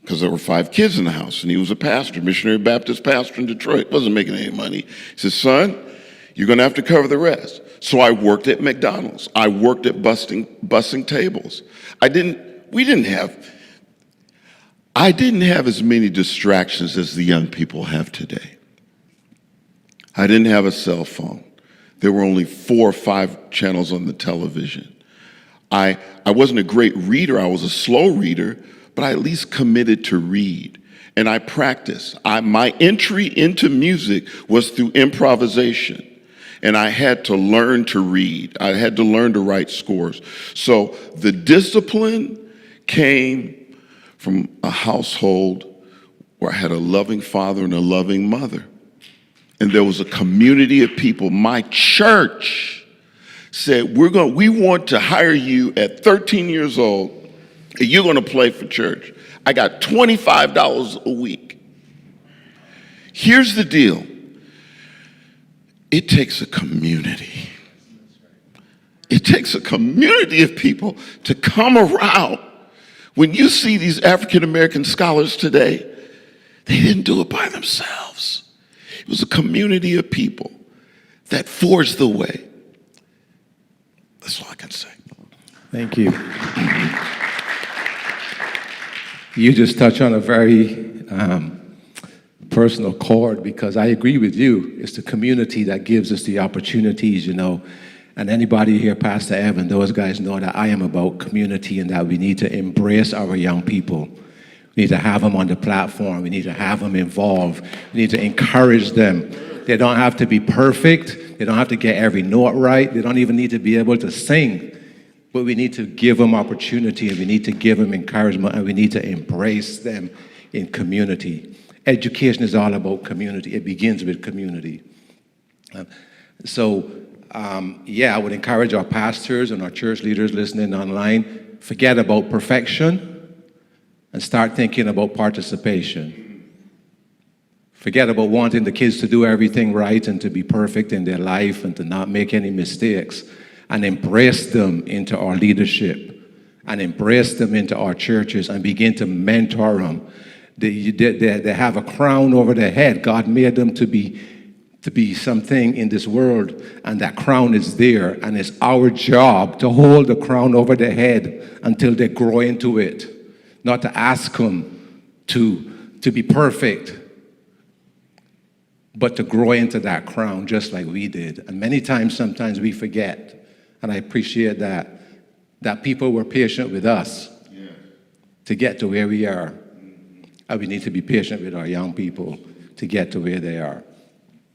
because there were 5 kids in the house, and he was a pastor, missionary Baptist pastor in Detroit, wasn't making any money. He said, son, you're gonna have to cover the rest. So I worked at McDonald's. I worked at bussing tables. I didn't have as many distractions as the young people have today. I didn't have a cell phone. There were only 4 or 5 channels on the television. I wasn't a great reader. I was a slow reader, but I at least committed to read. And I practiced. My entry into music was through improvisation. And I had to learn to read. I had to learn to write scores. So the discipline came from a household where I had a loving father and a loving mother. And there was a community of people. My church said, we want to hire you at 13 years old, and you're gonna play for church. I got $25 a week. Here's the deal. It takes a community. It takes a community of people to come around. When you see these African American scholars today, they didn't do it by themselves. It was a community of people that forged the way. That's all I can say. Thank you. You just touched on a very personal chord, because I agree with you. It's the community that gives us the opportunities, And anybody here, Pastor Evan, those guys know that I am about community and that we need to embrace our young people. We need to have them on the platform. We need to have them involved. We need to encourage them. They don't have to be perfect. They don't have to get every note right. They don't even need to be able to sing. But we need to give them opportunity, and we need to give them encouragement, and we need to embrace them in community. Education is all about community. It begins with community. I would encourage our pastors and our church leaders listening online, forget about perfection and start thinking about participation. Forget about wanting the kids to do everything right and to be perfect in their life and to not make any mistakes, and embrace them into our leadership and embrace them into our churches and begin to mentor them. They have a crown over their head. God made them to be something in this world, and that crown is there, and it's our job to hold the crown over their head until they grow into it, not to ask them to be perfect, but to grow into that crown just like we did. And many times, sometimes we forget, and I appreciate that people were patient with us to get to where we are. And we need to be patient with our young people to get to where they are.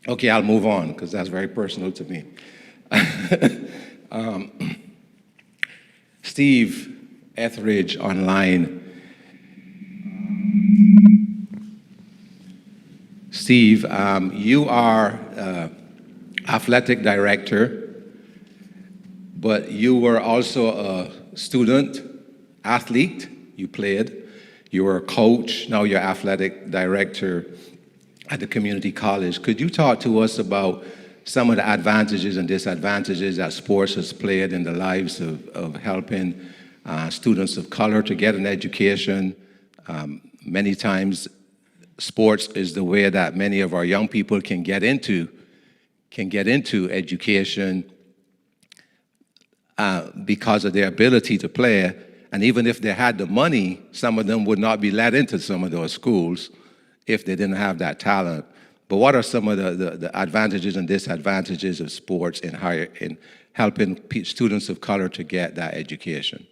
Okay, I'll move on because that's very personal to me. Steve Etheridge online. Steve, you are athletic director, but you were also a student athlete. You played. You were a coach. Now you're athletic director at the community college. Could you talk to us about some of the advantages and disadvantages that sports has played in the lives of helping students of color to get an education? Many times, sports is the way that many of our young people can get into education because of their ability to play. And even if they had the money, some of them would not be let into some of those schools if they didn't have that talent. But what are some of the advantages and disadvantages of sports in helping students of color to get that education?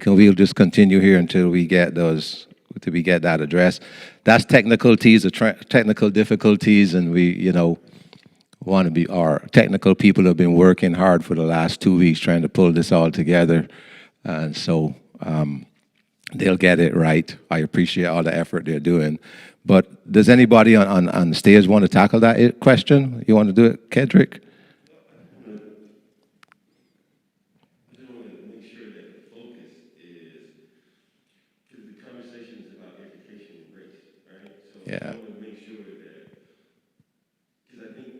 and we'll just continue here until we get that addressed. That's technical difficulties, and we, want to be, our technical people have been working hard for the last 2 weeks trying to pull this all together, and so they'll get it right. I appreciate all the effort they're doing. But does anybody on the stage want to tackle that question? You want to do it, Kendrick? Yeah. I want to make sure that, because I think,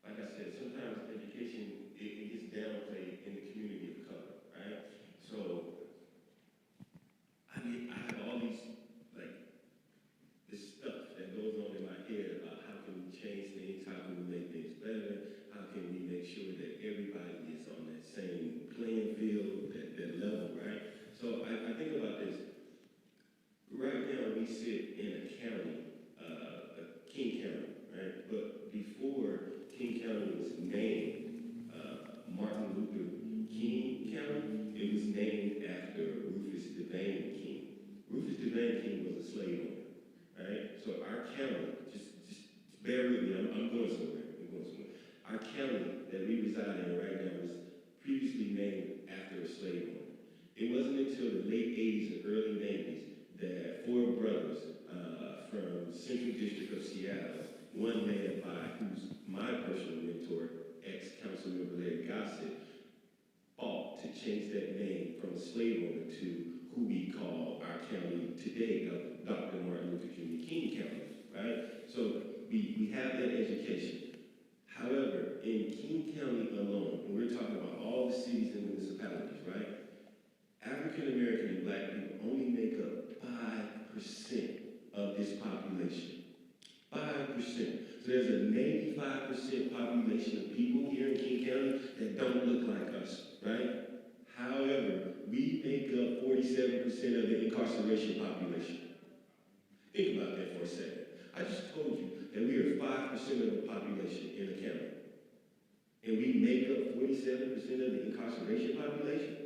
like I said, sometimes education, it gets downplayed in the community of color, right? So, I have all these, this stuff that goes on in my head about how can we change things, how can we make things better, how can we make sure that everybody is on that same playing field, that level, right? So I think about this. Right now, we sit in a county, King County, right? But before King County was named Martin Luther King County, it was named after Rufus DeVane King. Rufus DeVane King was a slave owner, right? So our county, just bear with me, I'm going somewhere. Our county that we reside in right now was previously named after a slave owner. It wasn't until the late 80s and early 90s that 4 brothers from Central District of Seattle, one led by who's my personal mentor, ex-councilmember Larry Gossett, fought to change that name from a slave owner to who we call our county today, Dr. Martin Luther King County, right? So we have that education. However, in King County alone, and we're talking about all the cities and municipalities, right? African American and Black people only make up 5% of this population. 5%. So there's a 95% population of people here in King County that don't look like us, right? However, we make up 47% of the incarceration population. Think about that for a second. I just told you that we are 5% of the population in the county. And we make up 47% of the incarceration population?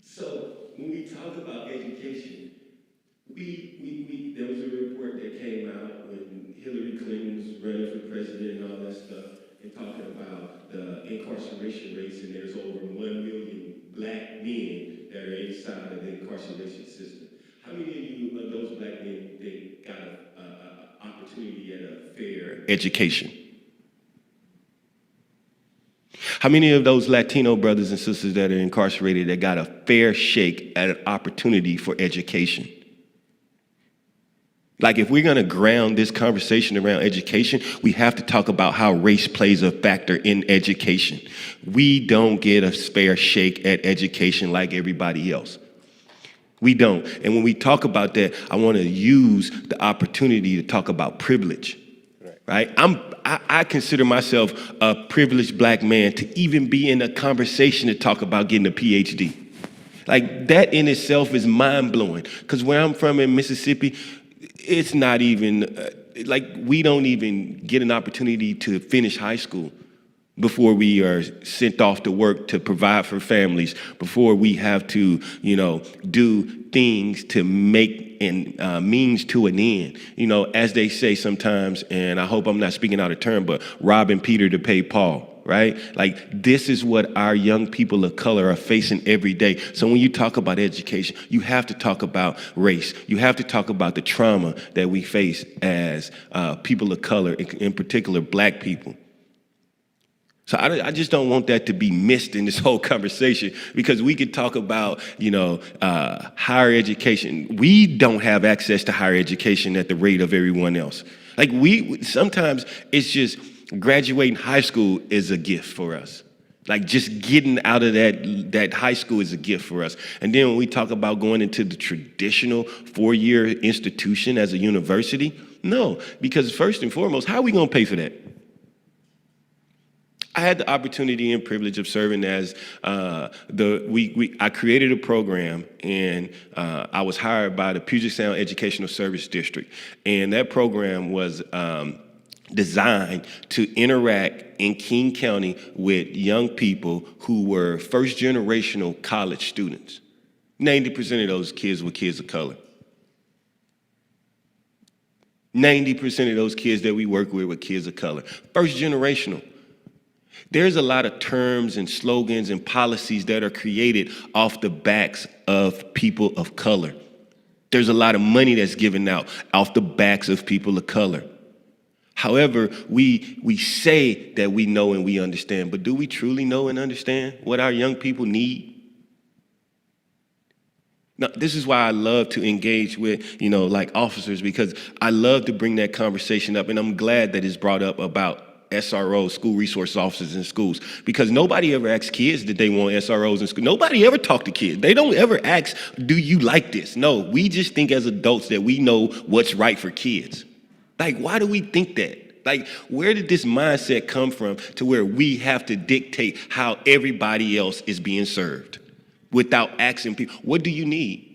So when we talk about education, there was a report that came out when Hillary Clinton was running for president and all that stuff, and talking about the incarceration rates, and there's over 1 million Black men that are inside of the incarceration system. How many of those Black men they got an opportunity at a fair education? How many of those Latino brothers and sisters that are incarcerated that got a fair shake at an opportunity for education? Like, if we're going to ground this conversation around education, we have to talk about how race plays a factor in education. We don't get a fair shake at education like everybody else. We don't. And when we talk about that, I want to use the opportunity to talk about privilege. Right? I consider myself a privileged Black man to even be in a conversation to talk about getting a PhD. Like, that in itself is mind-blowing. Because where I'm from in Mississippi, it's not even, we don't even get an opportunity to finish high school before we are sent off to work to provide for families, before we have to, do things to make means to an end. As they say sometimes, and I hope I'm not speaking out of turn, but robbing Peter to pay Paul, right? Like, this is what our young people of color are facing every day. So when you talk about education, you have to talk about race. You have to talk about the trauma that we face as people of color, in particular Black people. So I just don't want that to be missed in this whole conversation, because we could talk about, higher education. We don't have access to higher education at the rate of everyone else. Like, sometimes it's just graduating high school is a gift for us. Like, just getting out of that high school is a gift for us. And then when we talk about going into the traditional 4-year institution as a university, no, because first and foremost, how are we going to pay for that? I had the opportunity and privilege of serving as I created a program, and I was hired by the Puget Sound Educational Service District, and that program was designed to interact in King County with young people who were first-generational college students. 90% of those kids were kids of color. 90% of those kids that we work with were kids of color. First-generational. There's a lot of terms and slogans and policies that are created off the backs of people of color. There's a lot of money that's given out off the backs of people of color. However, we say that we know and we understand, but do we truly know and understand what our young people need? Now, this is why I love to engage with, like officers, because I love to bring that conversation up, and I'm glad that it's brought up about SROs, school resource officers in schools, because nobody ever asks kids that they want SROs in school. Nobody ever talk to kids. They don't ever ask, do you like this? No, we just think as adults that we know what's right for kids. Like, why do we think that? Like, where did this mindset come from to where we have to dictate how everybody else is being served without asking people, what do you need?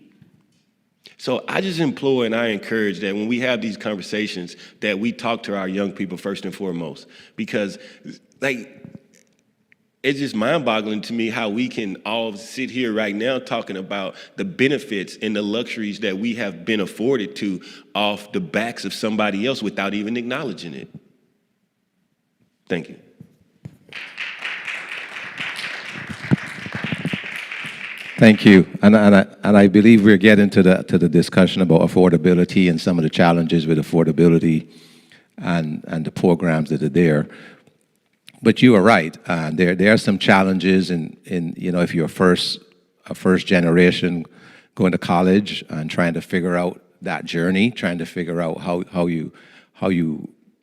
So I just implore and I encourage that when we have these conversations that we talk to our young people first and foremost, because it's just mind-boggling to me how we can all sit here right now talking about the benefits and the luxuries that we have been afforded to off the backs of somebody else without even acknowledging it. Thank you. Thank you. And I believe we're getting to the discussion about affordability and some of the challenges with affordability and the programs that are there. But you are right. There are some challenges in if you're a first generation going to college and trying to figure out that journey, trying to figure out how you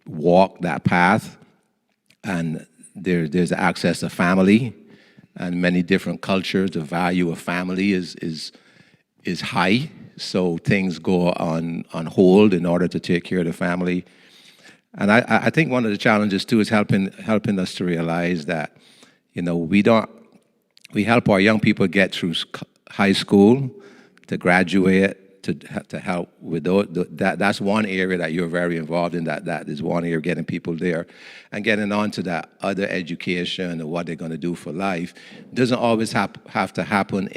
walk that path. And there's access to family and many different cultures. The value of family is high, so things go on hold in order to take care of the family. And I think one of the challenges too is helping us to realize that we help our young people get through high school, to graduate, to help with that's one area that you're very involved in. That is one area, getting people there, and getting on to that other education and what they're going to do for life doesn't always have to happen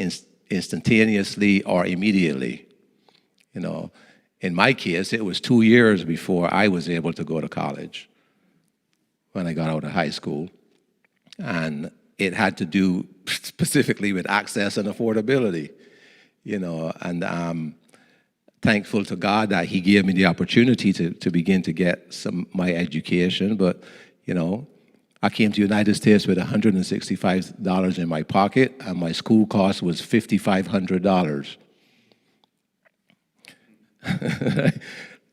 instantaneously or immediately. In my case, it was 2 years before I was able to go to college when I got out of high school, and it had to do specifically with access and affordability. And I'm thankful to God that He gave me the opportunity to begin to get my education. But, I came to the United States with $165 in my pocket, and my school cost was $5,500.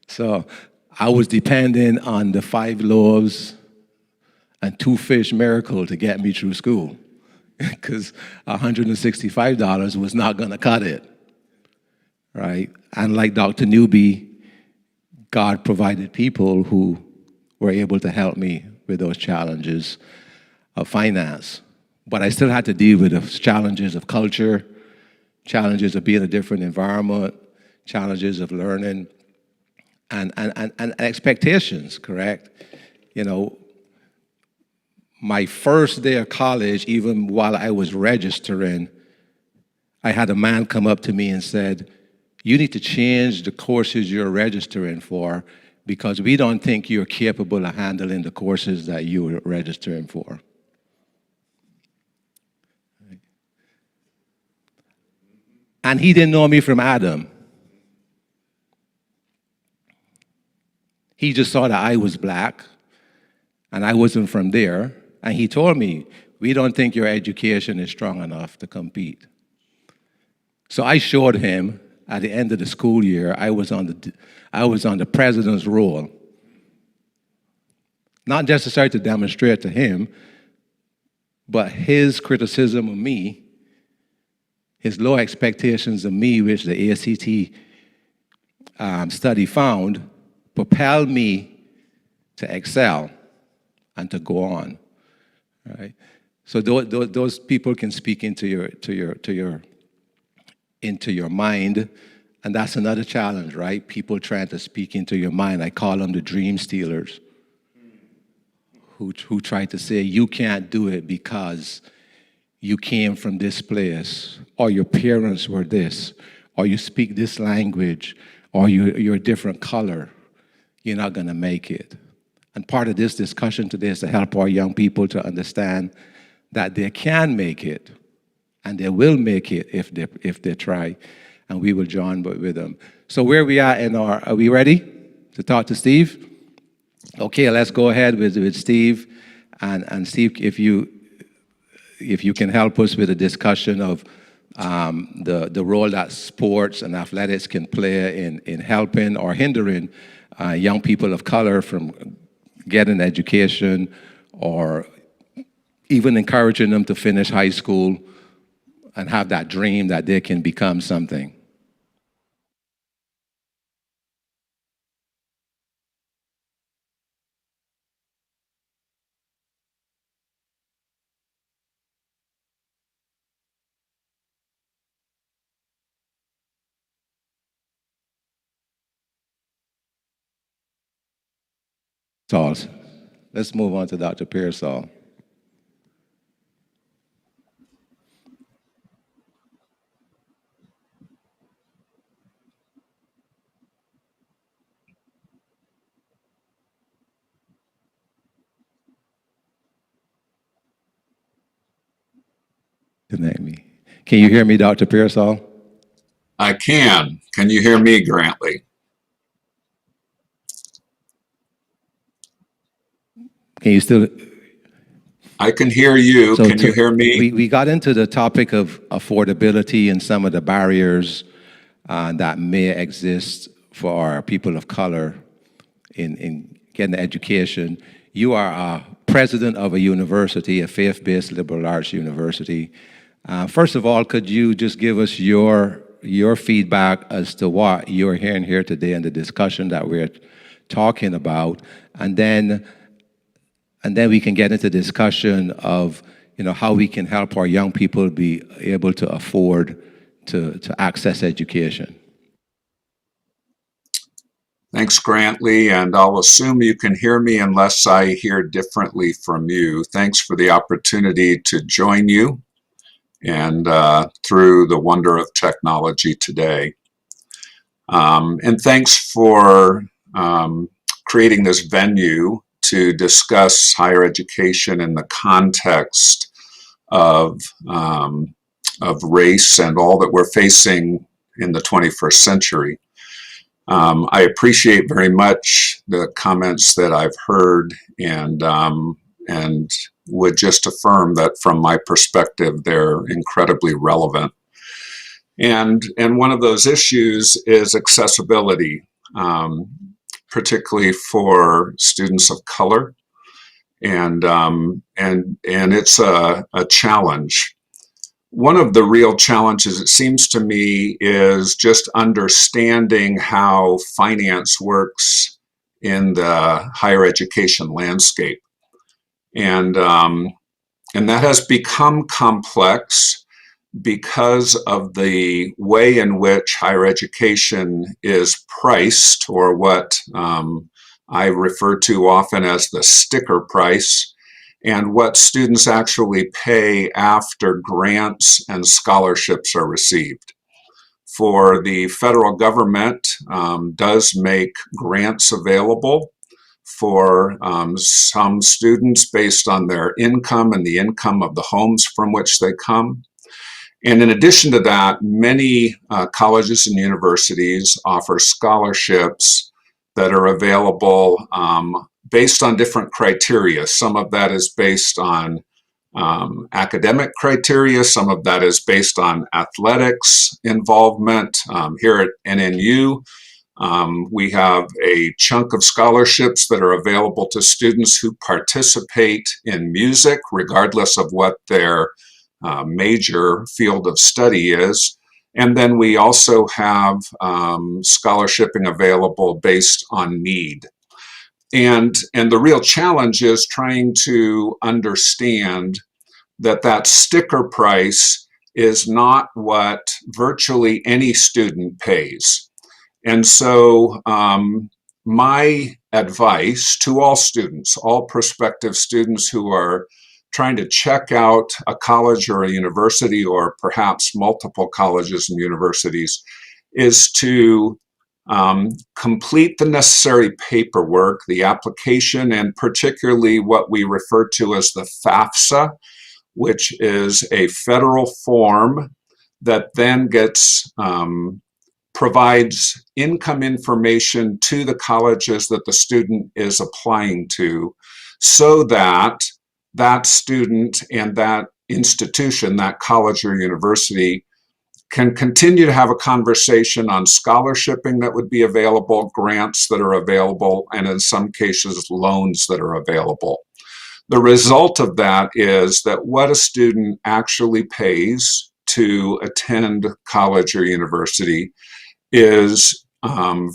So I was depending on the 5 loaves and 2 fish miracle to get me through school, because $165 was not going to cut it. Right? And like Dr. Newby, God provided people who were able to help me with those challenges of finance. But I still had to deal with the challenges of culture, challenges of being in a different environment, challenges of learning, and expectations, correct? My first day of college, even while I was registering, I had a man come up to me and said, "You need to change the courses you're registering for, because we don't think you're capable of handling the courses that you're registering for." And he didn't know me from Adam. He just saw that I was black and I wasn't from there. And he told me, "We don't think your education is strong enough to compete." So I showed him at the end of the school year, I was on the president's roll. Not necessarily to demonstrate to him, but his criticism of me, his low expectations of me, which the ACT study found, propelled me to excel and to go on. Right? So those people can speak into your mind, and that's another challenge, right? People trying to speak into your mind. I call them the dream stealers. who try to say you can't do it because you came from this place, or your parents were this, or you speak this language, or you're a different color, you're not going to make it. And part of this discussion today is to help our young people to understand that they can make it, and they will make it if they try, and we will join with them. So where we are we ready to talk to Steve? Okay, let's go ahead with Steve, and Steve, if you can help us with a discussion of the role that sports and athletics can play in helping or hindering young people of color from getting education, or even encouraging them to finish high school and have that dream that they can become something. Solis. Let's move on to Dr. Pearsall. Connect me. Can you hear me, Dr. Pearsall? I can. Can you hear me, Grantley? Can you still? I can hear you. Can you hear me? We got into the topic of affordability and some of the barriers that may exist for our people of color in getting education. You are a president of a university, a faith-based liberal arts university. First of all, could you just give us your feedback as to what you're hearing here today and the discussion that we're talking about, and then we can get into discussion of how we can help our young people be able to afford to access education. Thanks, Grantley, and I'll assume you can hear me unless I hear differently from you. Thanks for the opportunity to join you and through the wonder of technology today. And thanks for creating this venue to discuss higher education in the context of race and all that we're facing in the 21st century. I appreciate very much the comments that I've heard, and would just affirm that from my perspective, they're incredibly relevant. And one of those issues is accessibility, particularly for students of color, and it's a challenge. One of the real challenges, it seems to me, is just understanding how finance works in the higher education landscape, and that has become complex because of the way in which higher education is priced, or what I refer to often as the sticker price, and what students actually pay after grants and scholarships are received. For the federal government does make grants available for some students based on their income and the income of the homes from which they come. And in addition to that, many colleges and universities offer scholarships that are available based on different criteria. Some of that is based on academic criteria. Some of that is based on athletics involvement. Here at NNU, we have a chunk of scholarships that are available to students who participate in music, regardless of what their major field of study is. And then we also have scholarshiping available based on need. And the real challenge is trying to understand that sticker price is not what virtually any student pays. And so my advice to all students, all prospective students who are trying to check out a college or a university, or perhaps multiple colleges and universities, is to complete the necessary paperwork, the application, and particularly what we refer to as the FAFSA, which is a federal form that then provides income information to the colleges that the student is applying to, so that that student and that institution, that college or university, can continue to have a conversation on scholarshiping that would be available, grants that are available, and in some cases, loans that are available. The result of that is that what a student actually pays to attend college or university is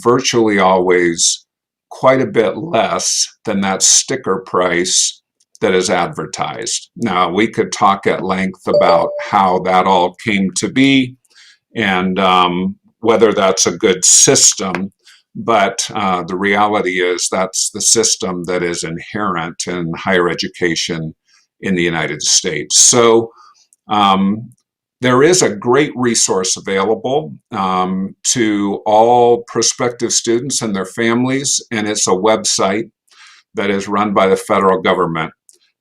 virtually always quite a bit less than that sticker price that is advertised. Now, we could talk at length about how that all came to be and whether that's a good system, but the reality is that's the system that is inherent in higher education in the United States. So there is a great resource available to all prospective students and their families, and it's a website that is run by the federal government.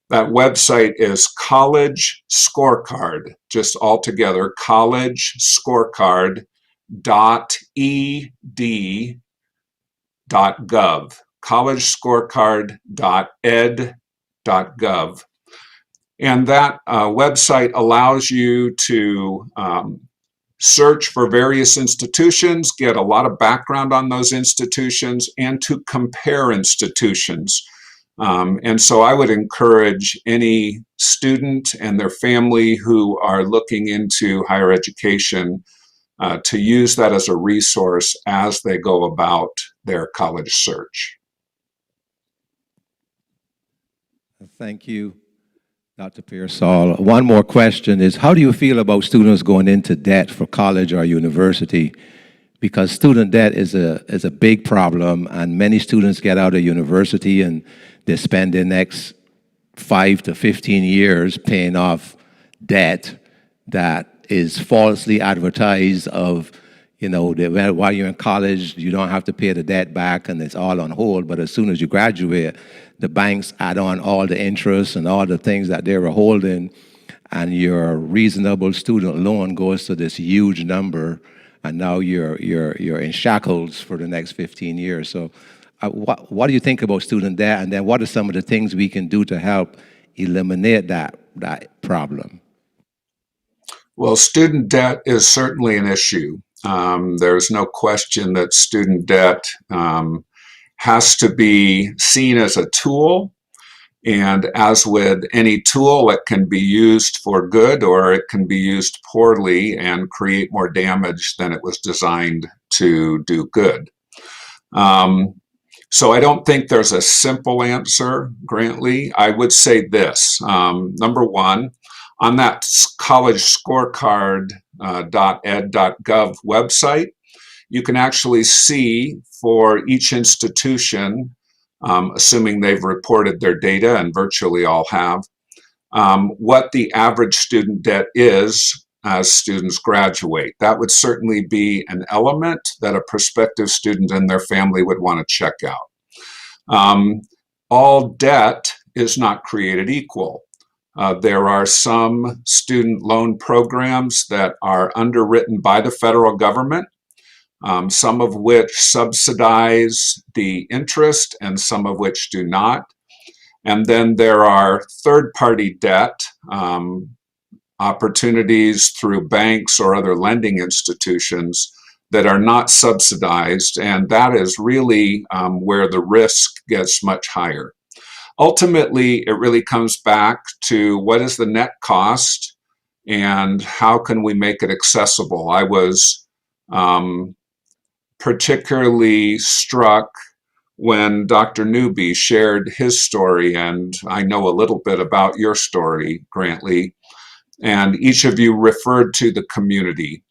That website is College Scorecard, just all together, collegescorecard.ed.gov, collegescorecard.ed.gov. And that website allows you to search for various institutions, get a lot of background on those institutions, and to compare institutions. And so I would encourage any student and their family who are looking into higher education to use that as a resource as they go about their college search. Thank you, Dr. Pearsall. One more question is, how do you feel about students going into debt for college or university? Because student debt is a big problem, and many students get out of university and they spend the next 5 to 15 years paying off debt that is falsely advertised of, that while you're in college, you don't have to pay the debt back and it's all on hold. But as soon as you graduate, the banks add on all the interest and all the things that they were holding, and your reasonable student loan goes to this huge number, and now you're in shackles for the next 15 years. So what do you think about student debt, and then what are some of the things we can do to help eliminate that problem? Well, student debt is certainly an issue. There's no question that student debt has to be seen as a tool, and as with any tool, it can be used for good or it can be used poorly and create more damage than it was designed to do good. So I don't think there's a simple answer, Grantley. I would say this. Number one, on that collegescorecard.ed.gov website, you can actually see for each institution, assuming they've reported their data, and virtually all have, what the average student debt is as students graduate. That would certainly be an element that a prospective student and their family would want to check out. All debt is not created equal. There are some student loan programs that are underwritten by the federal government, some of which subsidize the interest and some of which do not. And then there are third-party debt opportunities through banks or other lending institutions that are not subsidized, and that is really where the risk gets much higher. Ultimately, it really comes back to what is the net cost and how can we make it accessible. I was particularly struck when Dr. Newby shared his story, and I know a little bit about your story, Grantley, and each of you referred to the community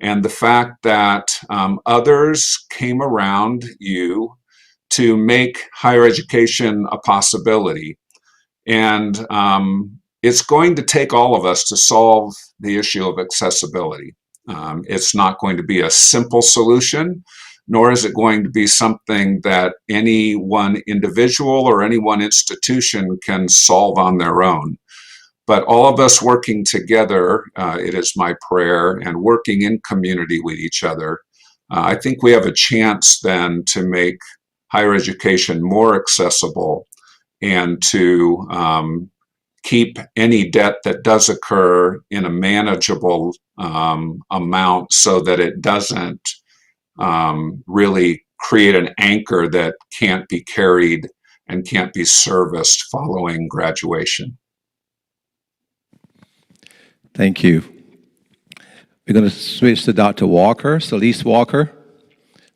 and the fact that others came around you to make higher education a possibility. And it's going to take all of us to solve the issue of accessibility. It's not going to be a simple solution, nor is it going to be something that any one individual or any one institution can solve on their own. But all of us working together, it is my prayer, and working in community with each other, I think we have a chance then to make higher education more accessible and to keep any debt that does occur in a manageable amount so that it doesn't really create an anchor that can't be carried and can't be serviced following graduation. Thank you. We're going to switch to Dr. Walker, Solis-Walker.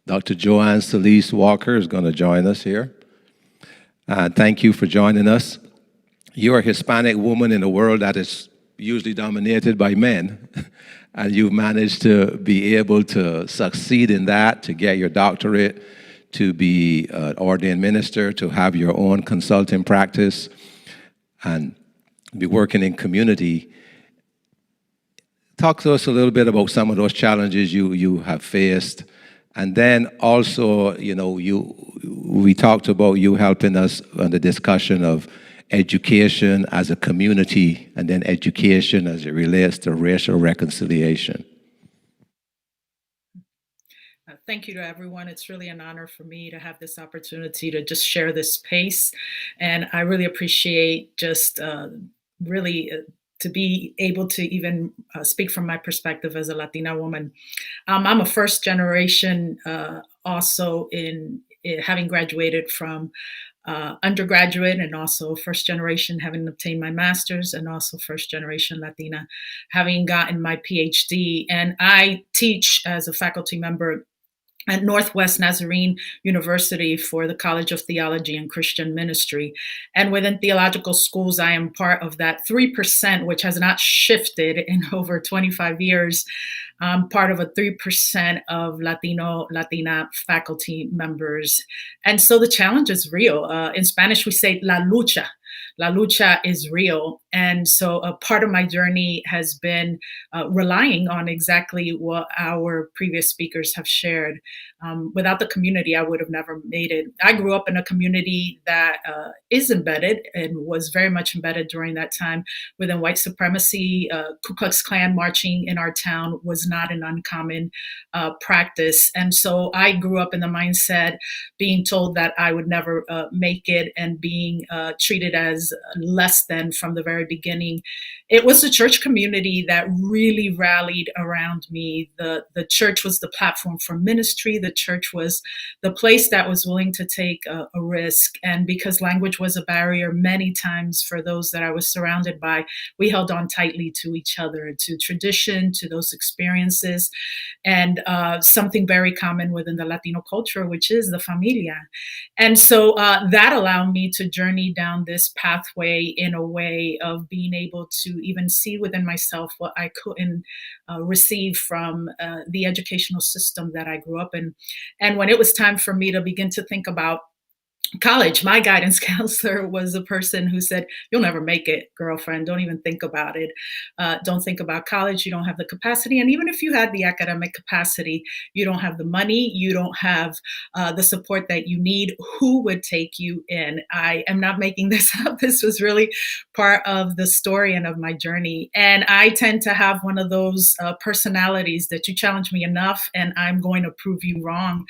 Dr. Joanne Solis-Walker is going to join us here. Thank you for joining us. You're a Hispanic woman in a world that is usually dominated by men, and you've managed to be able to succeed in that, to get your doctorate, to be an ordained minister, to have your own consulting practice, and be working in community. Talk to us a little bit about some of those challenges you have faced. And then also, we talked about you helping us on the discussion of education as a community, and then education as it relates to racial reconciliation. Thank you to everyone. It's really an honor for me to have this opportunity to just share this space. And I really appreciate just to be able to even speak from my perspective as a Latina woman. I'm a first generation also in having graduated from undergraduate, and also first generation having obtained my master's, and also first generation Latina having gotten my PhD. And I teach as a faculty member at Northwest Nazarene University for the College of Theology and Christian Ministry. And within theological schools, I am part of that 3%, which has not shifted in over 25 years. I'm part of a 3% of Latina faculty members. And so the challenge is real. In Spanish, we say la lucha. La lucha is real. And so a part of my journey has been relying on exactly what our previous speakers have shared. Without the community, I would have never made it. I grew up in a community that is embedded and was very much embedded during that time within white supremacy. Ku Klux Klan marching in our town was not an uncommon practice. And so I grew up in the mindset being told that I would never make it, and being treated as less than from the very beginning. It was the church community that really rallied around me. The church was the platform for ministry. The church was the place that was willing to take a risk. And because language was a barrier many times for those that I was surrounded by, we held on tightly to each other, to tradition, to those experiences, and something very common within the Latino culture, which is the familia. And so that allowed me to journey down this pathway in a way of being able to even see within myself what I couldn't receive from the educational system that I grew up in. And when it was time for me to begin to think about college, my guidance counselor was a person who said, "You'll never make it, girlfriend. Don't even think about it. Don't think about college. You don't have the capacity. And even if you had the academic capacity, you don't have the money. You don't have the support that you need. Who would take you in?" I am not making this up. This was really part of the story and of my journey. And I tend to have one of those personalities that you challenge me enough and I'm going to prove you wrong.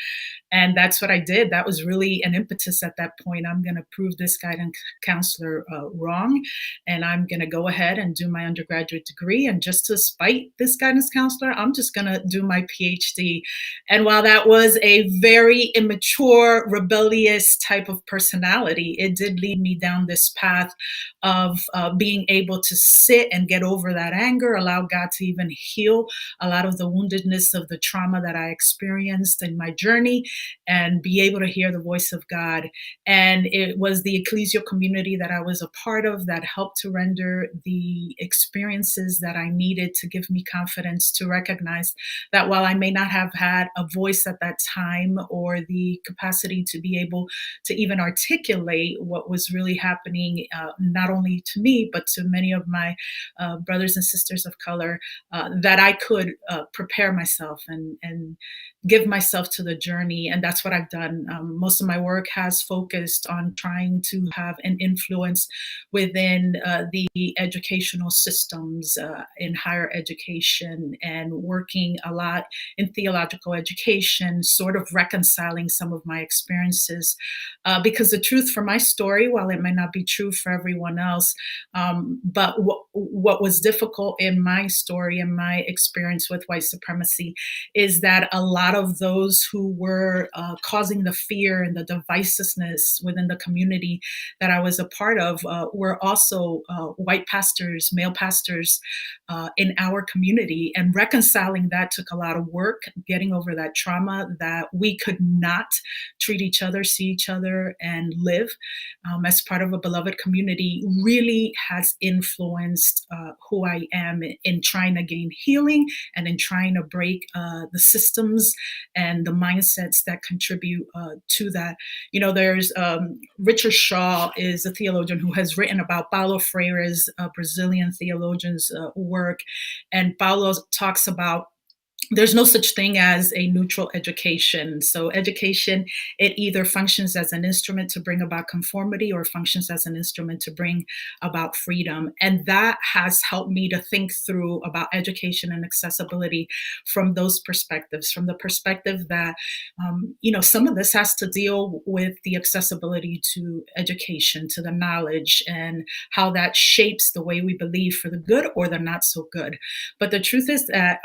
And that's what I did. That was really an impetus at that point. I'm going to prove this guidance counselor wrong. And I'm going to go ahead and do my undergraduate degree. And just to spite this guidance counselor, I'm just going to do my PhD. And while that was a very immature, rebellious type of personality, it did lead me down this path of being able to sit and get over that anger, allow God to even heal a lot of the woundedness of the trauma that I experienced in my journey, and be able to hear the voice of God And it was the ecclesial community that I was a part of that helped to render the experiences that I needed to give me confidence to recognize that while I may not have had a voice at that time or the capacity to be able to even articulate what was really happening, not only to me, but to many of my brothers and sisters of color, that I could prepare myself and give myself to the journey. And that's what I've done. Most of my work has focused on trying to have an influence within the educational systems in higher education, and working a lot in theological education, sort of reconciling some of my experiences. Because the truth for my story, while it might not be true for everyone else, but what was difficult in my story and my experience with white supremacy is that a lot of those who were causing the fear and the divisiveness within the community that I was a part of were also white pastors, male pastors in our community. And reconciling that took a lot of work, getting over that trauma that we could not treat each other, see each other, and live as part of a beloved community really has influenced who I am in trying to gain healing and in trying to break the systems and the mindsets that contribute to that. You know, there's Richard Shaw is a theologian who has written about Paulo Freire's Brazilian theologian's work. And Paulo talks about there's no such thing as a neutral education. So education, it either functions as an instrument to bring about conformity or functions as an instrument to bring about freedom. And that has helped me to think through about education and accessibility from those perspectives, from the perspective that, you know, some of this has to deal with the accessibility to education, to the knowledge, and how that shapes the way we believe for the good or the not so good. But the truth is that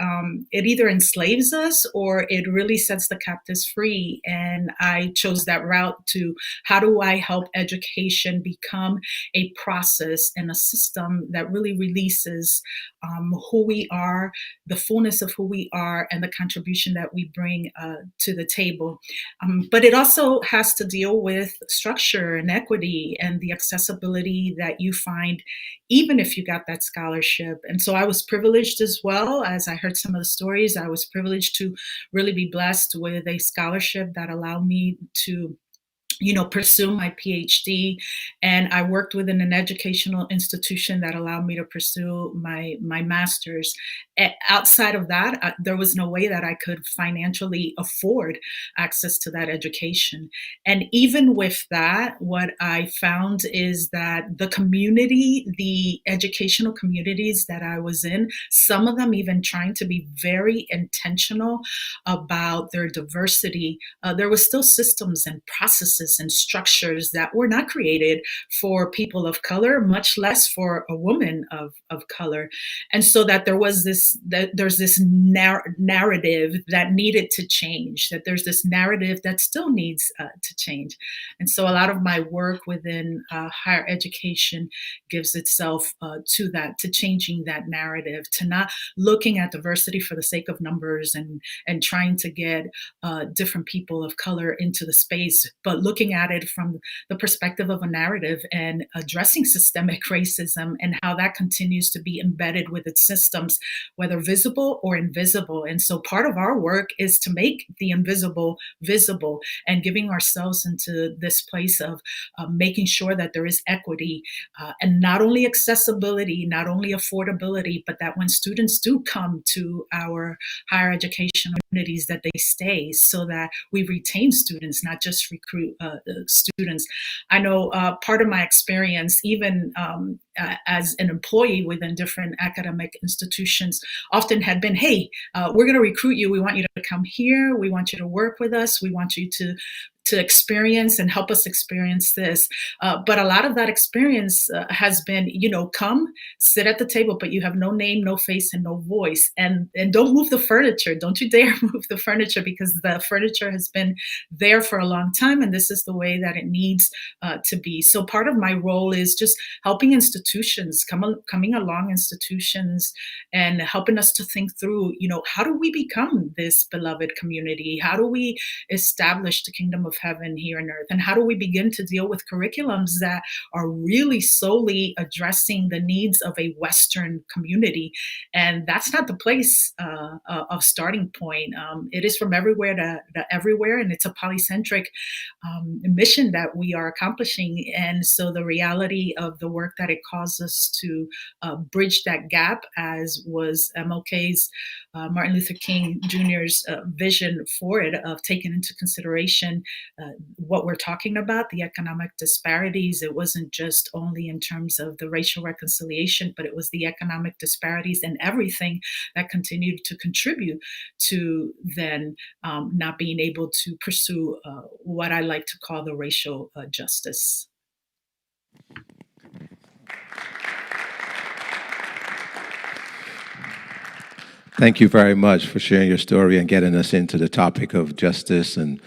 it either enslaves us or it really sets the captives free. And I chose that route to how do I help education become a process and a system that really releases who we are, the fullness of who we are, and the contribution that we bring to the table. But it also has to deal with structure and equity and the accessibility that you find even if you got that scholarship. And so I was privileged as well. As I heard some of the stories, I was privileged to really be blessed with a scholarship that allowed me to, you know, pursue my PhD. And I worked within an educational institution that allowed me to pursue my master's. Outside of that, there was no way that I could financially afford access to that education. And even with that, what I found is that the community, the educational communities that I was in, some of them even trying to be very intentional about their diversity, there was still systems and processes and structures that were not created for people of color, much less for a woman of color. And so that there's this narrative that needed to change, that there's this narrative that still needs to change. And so a lot of my work within higher education gives itself to that, to changing that narrative, to not looking at diversity for the sake of numbers and trying to get different people of color into the space, but looking at it from the perspective of a narrative and addressing systemic racism and how that continues to be embedded with its systems, whether visible or invisible. And so part of our work is to make the invisible visible and giving ourselves into this place of making sure that there is equity and not only accessibility, not only affordability, but that when students do come to our higher education communities, that they stay, so that we retain students, not just recruit students. I know part of my experience, even as an employee within different academic institutions, often had been, hey, we're going to recruit you. We want you to come here. We want you to work with us. We want you to experience and help us experience this. But a lot of that experience has been, you know, come, sit at the table, but you have no name, no face, and no voice. And don't move the furniture. Don't you dare move the furniture, because the furniture has been there for a long time, and this is the way that it needs to be. So part of my role is just helping institutions institutions, coming along institutions and helping us to think through, how do we become this beloved community? How do we establish the kingdom of heaven here on earth? And how do we begin to deal with curriculums that are really solely addressing the needs of a Western community? And that's not the place of starting point. It is from everywhere to everywhere, and it's a polycentric mission that we are accomplishing. And so the reality of the work that it calls us to bridge that gap, as was MLK's, Martin Luther King Jr.'s vision for it, of taking into consideration what we're talking about, the economic disparities. It wasn't just only in terms of the racial reconciliation, but it was the economic disparities and everything that continued to contribute to then not being able to pursue what I like to call the racial justice. Thank you very much for sharing your story and getting us into the topic of justice and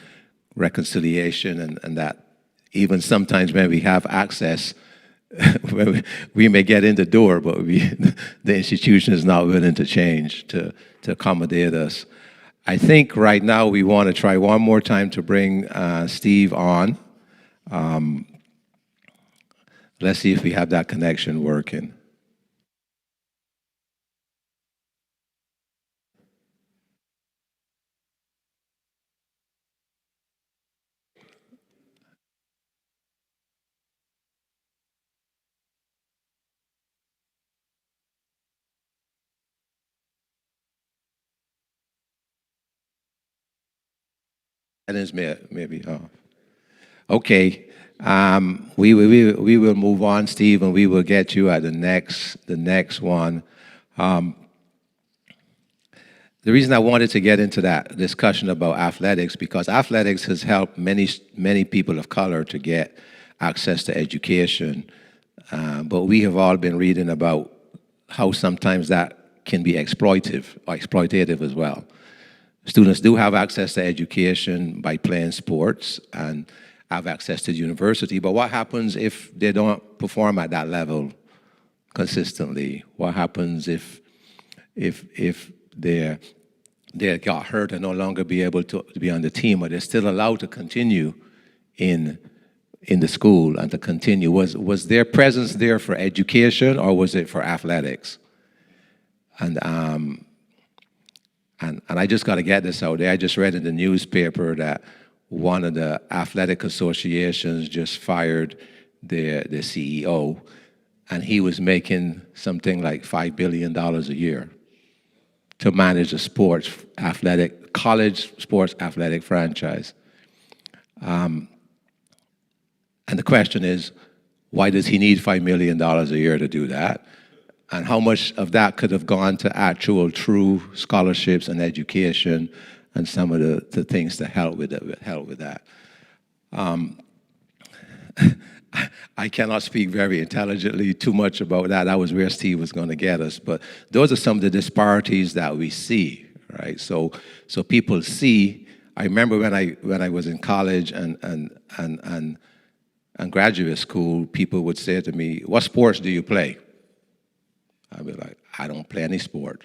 reconciliation, and that even sometimes when we have access, we may get in the door, but the institution is not willing to change to accommodate us. I think right now we want to try one more time to bring Steve on. Let's see if we have that connection working. That is maybe. Oh. Okay. We will move on, Steve, and we will get you at the next one. The reason I wanted to get into that discussion about athletics, because athletics has helped many people of color to get access to education, but we have all been reading about how sometimes that can be exploitative as well. Students do have access to education by playing sports and have access to the university, but what happens if they don't perform at that level consistently? What happens if they got hurt and no longer be able to be on the team, but they're still allowed to continue in the school and to continue? Was their presence there for education, or was it for athletics? And I just got to get this out there. I just read in the newspaper that one of the athletic associations just fired the CEO, and he was making something like $5 billion a year to manage a college sports athletic franchise. And the question is, why does he need $5 million a year to do that? And how much of that could have gone to actual true scholarships and education and some of the things that help with that. I cannot speak very intelligently too much about that. That was where Steve was going to get us. But those are some of the disparities that we see, right? So people see. I remember when I was in college and graduate school, people would say to me, "What sports do you play?" I'd be like, "I don't play any sport.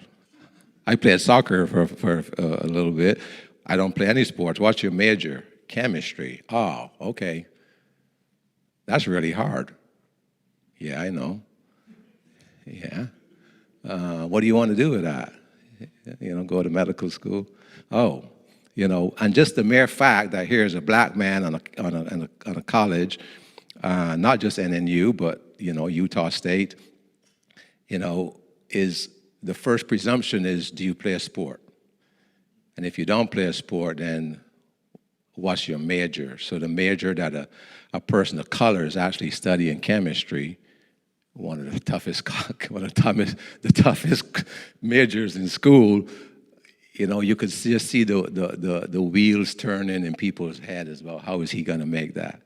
I played soccer for a little bit. I don't play any sports." "What's your major?" "Chemistry." "Oh, okay. That's really hard." "Yeah, I know." "Yeah. What do you want to do with that?" "Go to medical school." "Oh." And just the mere fact that here's a black man on a college, not just NNU, but Utah State, is the first presumption is, do you play a sport? And if you don't play a sport, then what's your major? So the major that a person of color is actually studying chemistry, one of the toughest majors in school, you could just see the wheels turning in people's heads about how is he going to make that.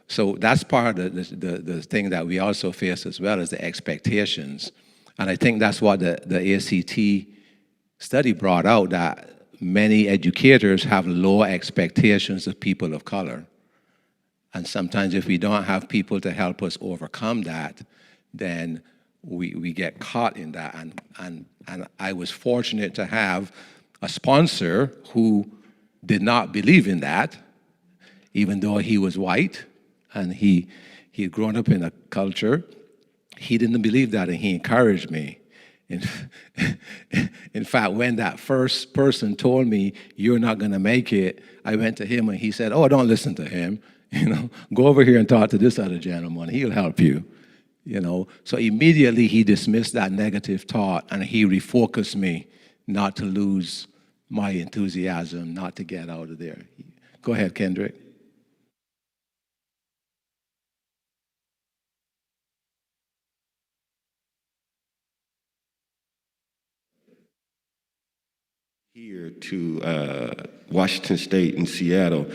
So that's part of the thing that we also face as well, as the expectations. And I think that's what the ACT study brought out, that many educators have low expectations of people of color. And sometimes if we don't have people to help us overcome that, then we get caught in that. And I was fortunate to have a sponsor who did not believe in that, even though he was white and he had grown up in a culture. He didn't believe that, and he encouraged me. In fact, when that first person told me, "You're not going to make it," I went to him and he said, "Oh, don't listen to him. Go over here and talk to this other gentleman. He'll help you." So immediately he dismissed that negative thought and he refocused me not to lose my enthusiasm, not to get out of there. Go ahead, Kendrick. Here to Washington State in Seattle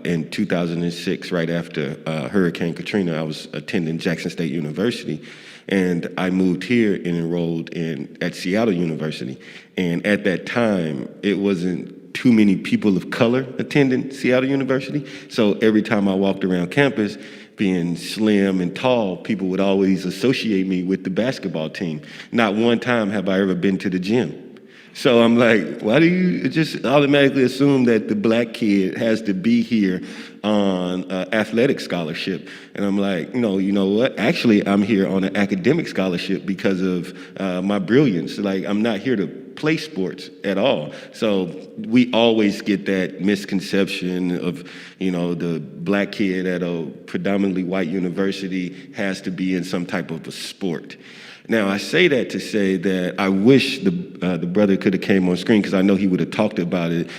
in 2006, right after Hurricane Katrina. I was attending Jackson State University, and I moved here and enrolled at Seattle University. And at that time, it wasn't too many people of color attending Seattle University. So every time I walked around campus, being slim and tall, people would always associate me with the basketball team. Not one time have I ever been to the gym. So I'm like, why do you just automatically assume that the black kid has to be here on athletic scholarship? And I'm like, you know what? Actually, I'm here on an academic scholarship because of my brilliance. Like, I'm not here to play sports at all. So we always get that misconception of, the black kid at a predominantly white university has to be in some type of a sport. Now, I say that to say that I wish the brother could have came on screen, because I know he would have talked about it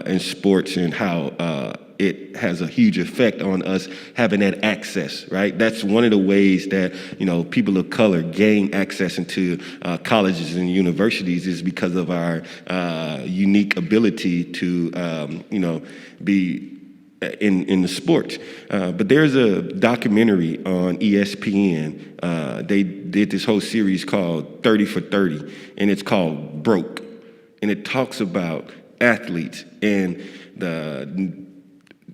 in sports and how it has a huge effect on us having that access, right? That's one of the ways that, people of color gain access into colleges and universities is because of our unique ability to, be in the sports. But there's a documentary on ESPN. They did this whole series called 30 for 30, and it's called Broke. And it talks about athletes, and the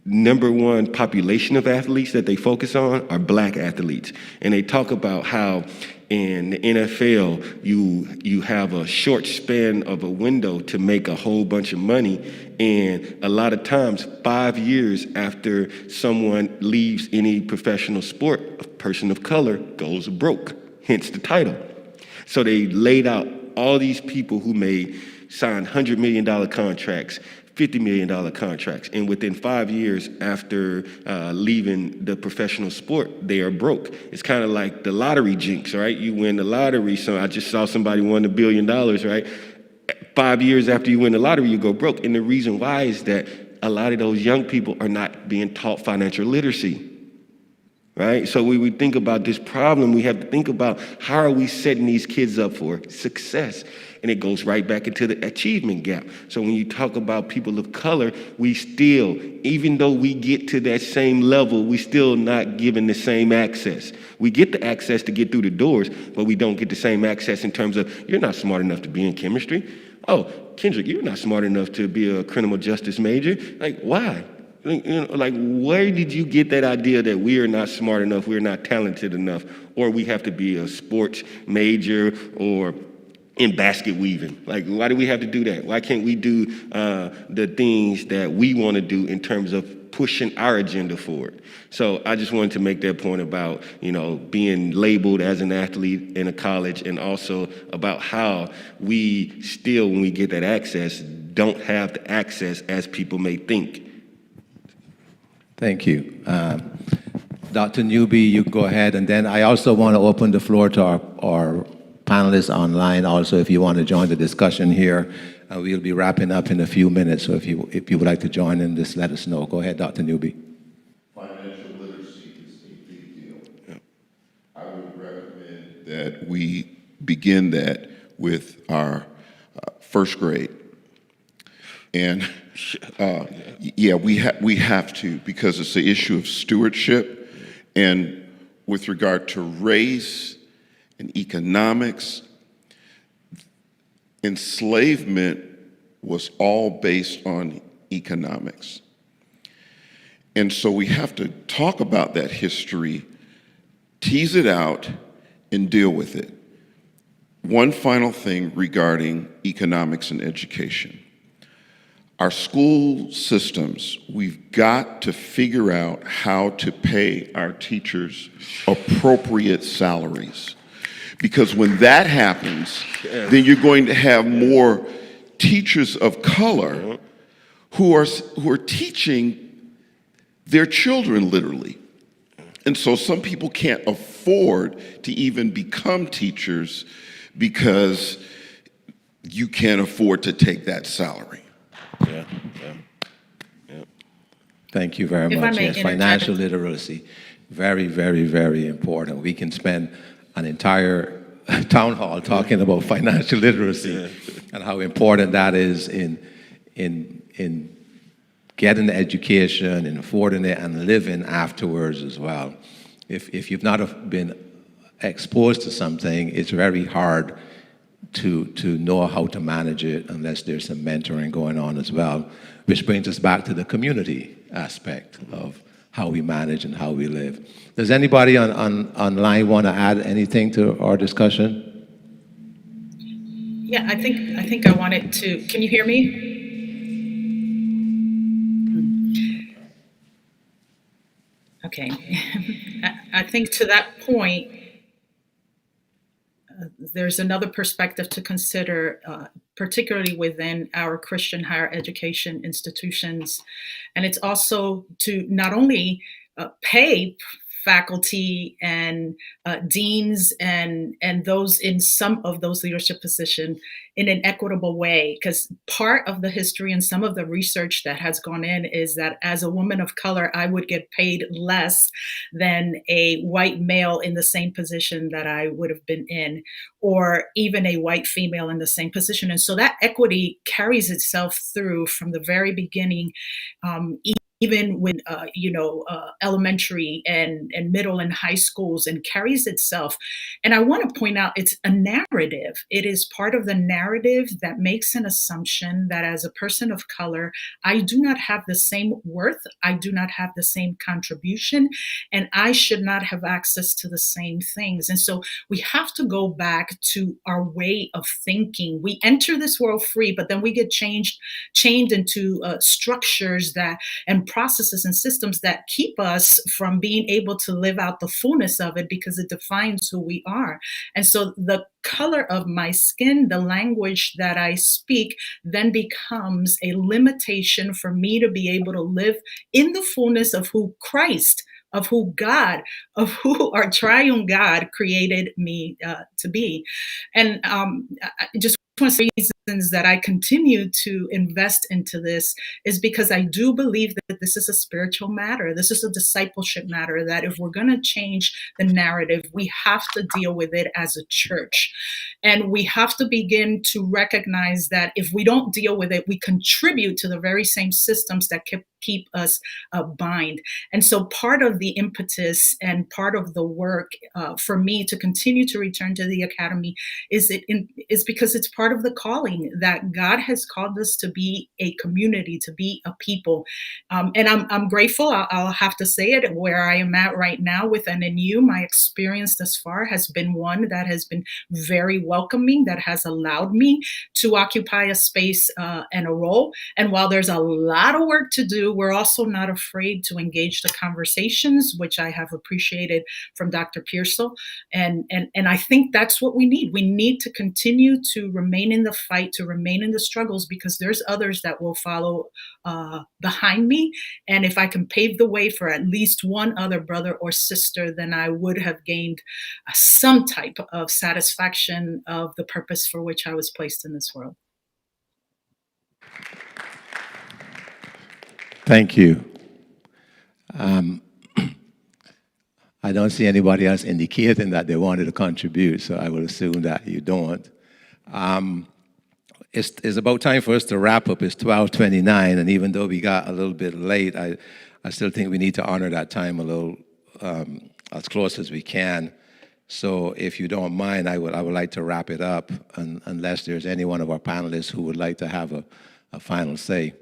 number one population of athletes that they focus on are black athletes. And they talk about how in the NFL, you have a short span of a window to make a whole bunch of money. And a lot of times, 5 years after someone leaves any professional sport, a person of color goes broke, hence the title. So they laid out all these people who signed $100 million contracts, $50 million contracts, and within 5 years after leaving the professional sport, they are broke. It's kind of like the lottery jinx, right? You win the lottery. So I just saw somebody won $1 billion, right? 5 years after you win the lottery, you go broke. And the reason why is that a lot of those young people are not being taught financial literacy, right? So when we think about this problem, we have to think about how are we setting these kids up for success? And it goes right back into the achievement gap. So when you talk about people of color, we still, even though we get to that same level, we still not given the same access. We get the access to get through the doors, but we don't get the same access in terms of, you're not smart enough to be in chemistry. Oh, Kendrick, you're not smart enough to be a criminal justice major. Like, why? Like, where did you get that idea that we are not smart enough, we're not talented enough, or we have to be a sports major or in basket weaving? Like, why do we have to do that? Why can't we do the things that we want to do in terms of pushing our agenda forward? So I just wanted to make that point about, being labeled as an athlete in a college, and also about how we still, when we get that access, don't have the access as people may think. Thank you. Dr. Newby, you go ahead, and then I also want to open the floor to our panelists online also, if you want to join the discussion here. We'll be wrapping up in a few minutes, so if you would like to join in, just let us know. Go ahead, Dr. Newby. Financial literacy is a big deal. Yeah. I would recommend that we begin that with our first grade. And we have to, because it's the issue of stewardship. And with regard to race and economics, enslavement was all based on economics. And so we have to talk about that history, tease it out, and deal with it. One final thing regarding economics and education. Our school systems, we've got to figure out how to pay our teachers appropriate salaries. Because when that happens, then you're going to have more teachers of color who are teaching their children literally. And so some people can't afford to even become teachers because you can't afford to take that salary. Thank you very If I much. may Yes, interject. financial literacy, very, very, very important. We can spend an entire town hall talking about financial literacy and how important that is in getting the education and affording it and living afterwards as well. If you've not been exposed to something, it's very hard to know how to manage it unless there's some mentoring going on as well, which brings us back to the community aspect of how we manage and how we live. Does anybody online want to add anything to our discussion? Yeah, I think I wanted to. Can you hear me? Okay. I think to that point, there's another perspective to consider, particularly within our Christian higher education institutions. And it's also to not only pay faculty and deans and those in some of those leadership positions in an equitable way, because part of the history and some of the research that has gone in is that as a woman of color, I would get paid less than a white male in the same position that I would have been in, or even a white female in the same position. And so that equity carries itself through from the very beginning, even with elementary and middle and high schools, and carries itself. And I want to point out, it's a narrative. It is part of the narrative that makes an assumption that as a person of color, I do not have the same worth, I do not have the same contribution, and I should not have access to the same things. And so we have to go back to our way of thinking. We enter this world free, but then we get chained into structures that and processes and systems that keep us from being able to live out the fullness of it, because it defines who we are. And so the color of my skin, the language that I speak, then becomes a limitation for me to be able to live in the fullness of who Christ, of who God, of who our triune God created me to be. And just one of the reasons that I continue to invest into this is because I do believe that this is a spiritual matter. This is a discipleship matter, that if we're going to change the narrative, we have to deal with it as a church. And we have to begin to recognize that if we don't deal with it, we contribute to the very same systems that keep us bind. And so part of the impetus and part of the work for me to continue to return to the academy is because it's part of the calling that God has called us to be a community, to be a people. And I'm grateful. I'll have to say it, where I am at right now with NNU. My experience thus far has been one that has been very welcoming, that has allowed me to occupy a space and a role. And while there's a lot of work to do, we're also not afraid to engage the conversations, which I have appreciated from Dr. Pearsall. And I think that's what we need. We need to continue to remain in the fight, to remain in the struggles, because there's others that will follow behind me. And if I can pave the way for at least one other brother or sister, then I would have gained some type of satisfaction of the purpose for which I was placed in this world. Thank you. I don't see anybody else indicating that they wanted to contribute, so I will assume that you don't. It's about time for us to wrap up. It's 12:29, and even though we got a little bit late, I still think we need to honor that time a little as close as we can. So if you don't mind, I would like to wrap it up, unless there's any one of our panelists who would like to have a final say.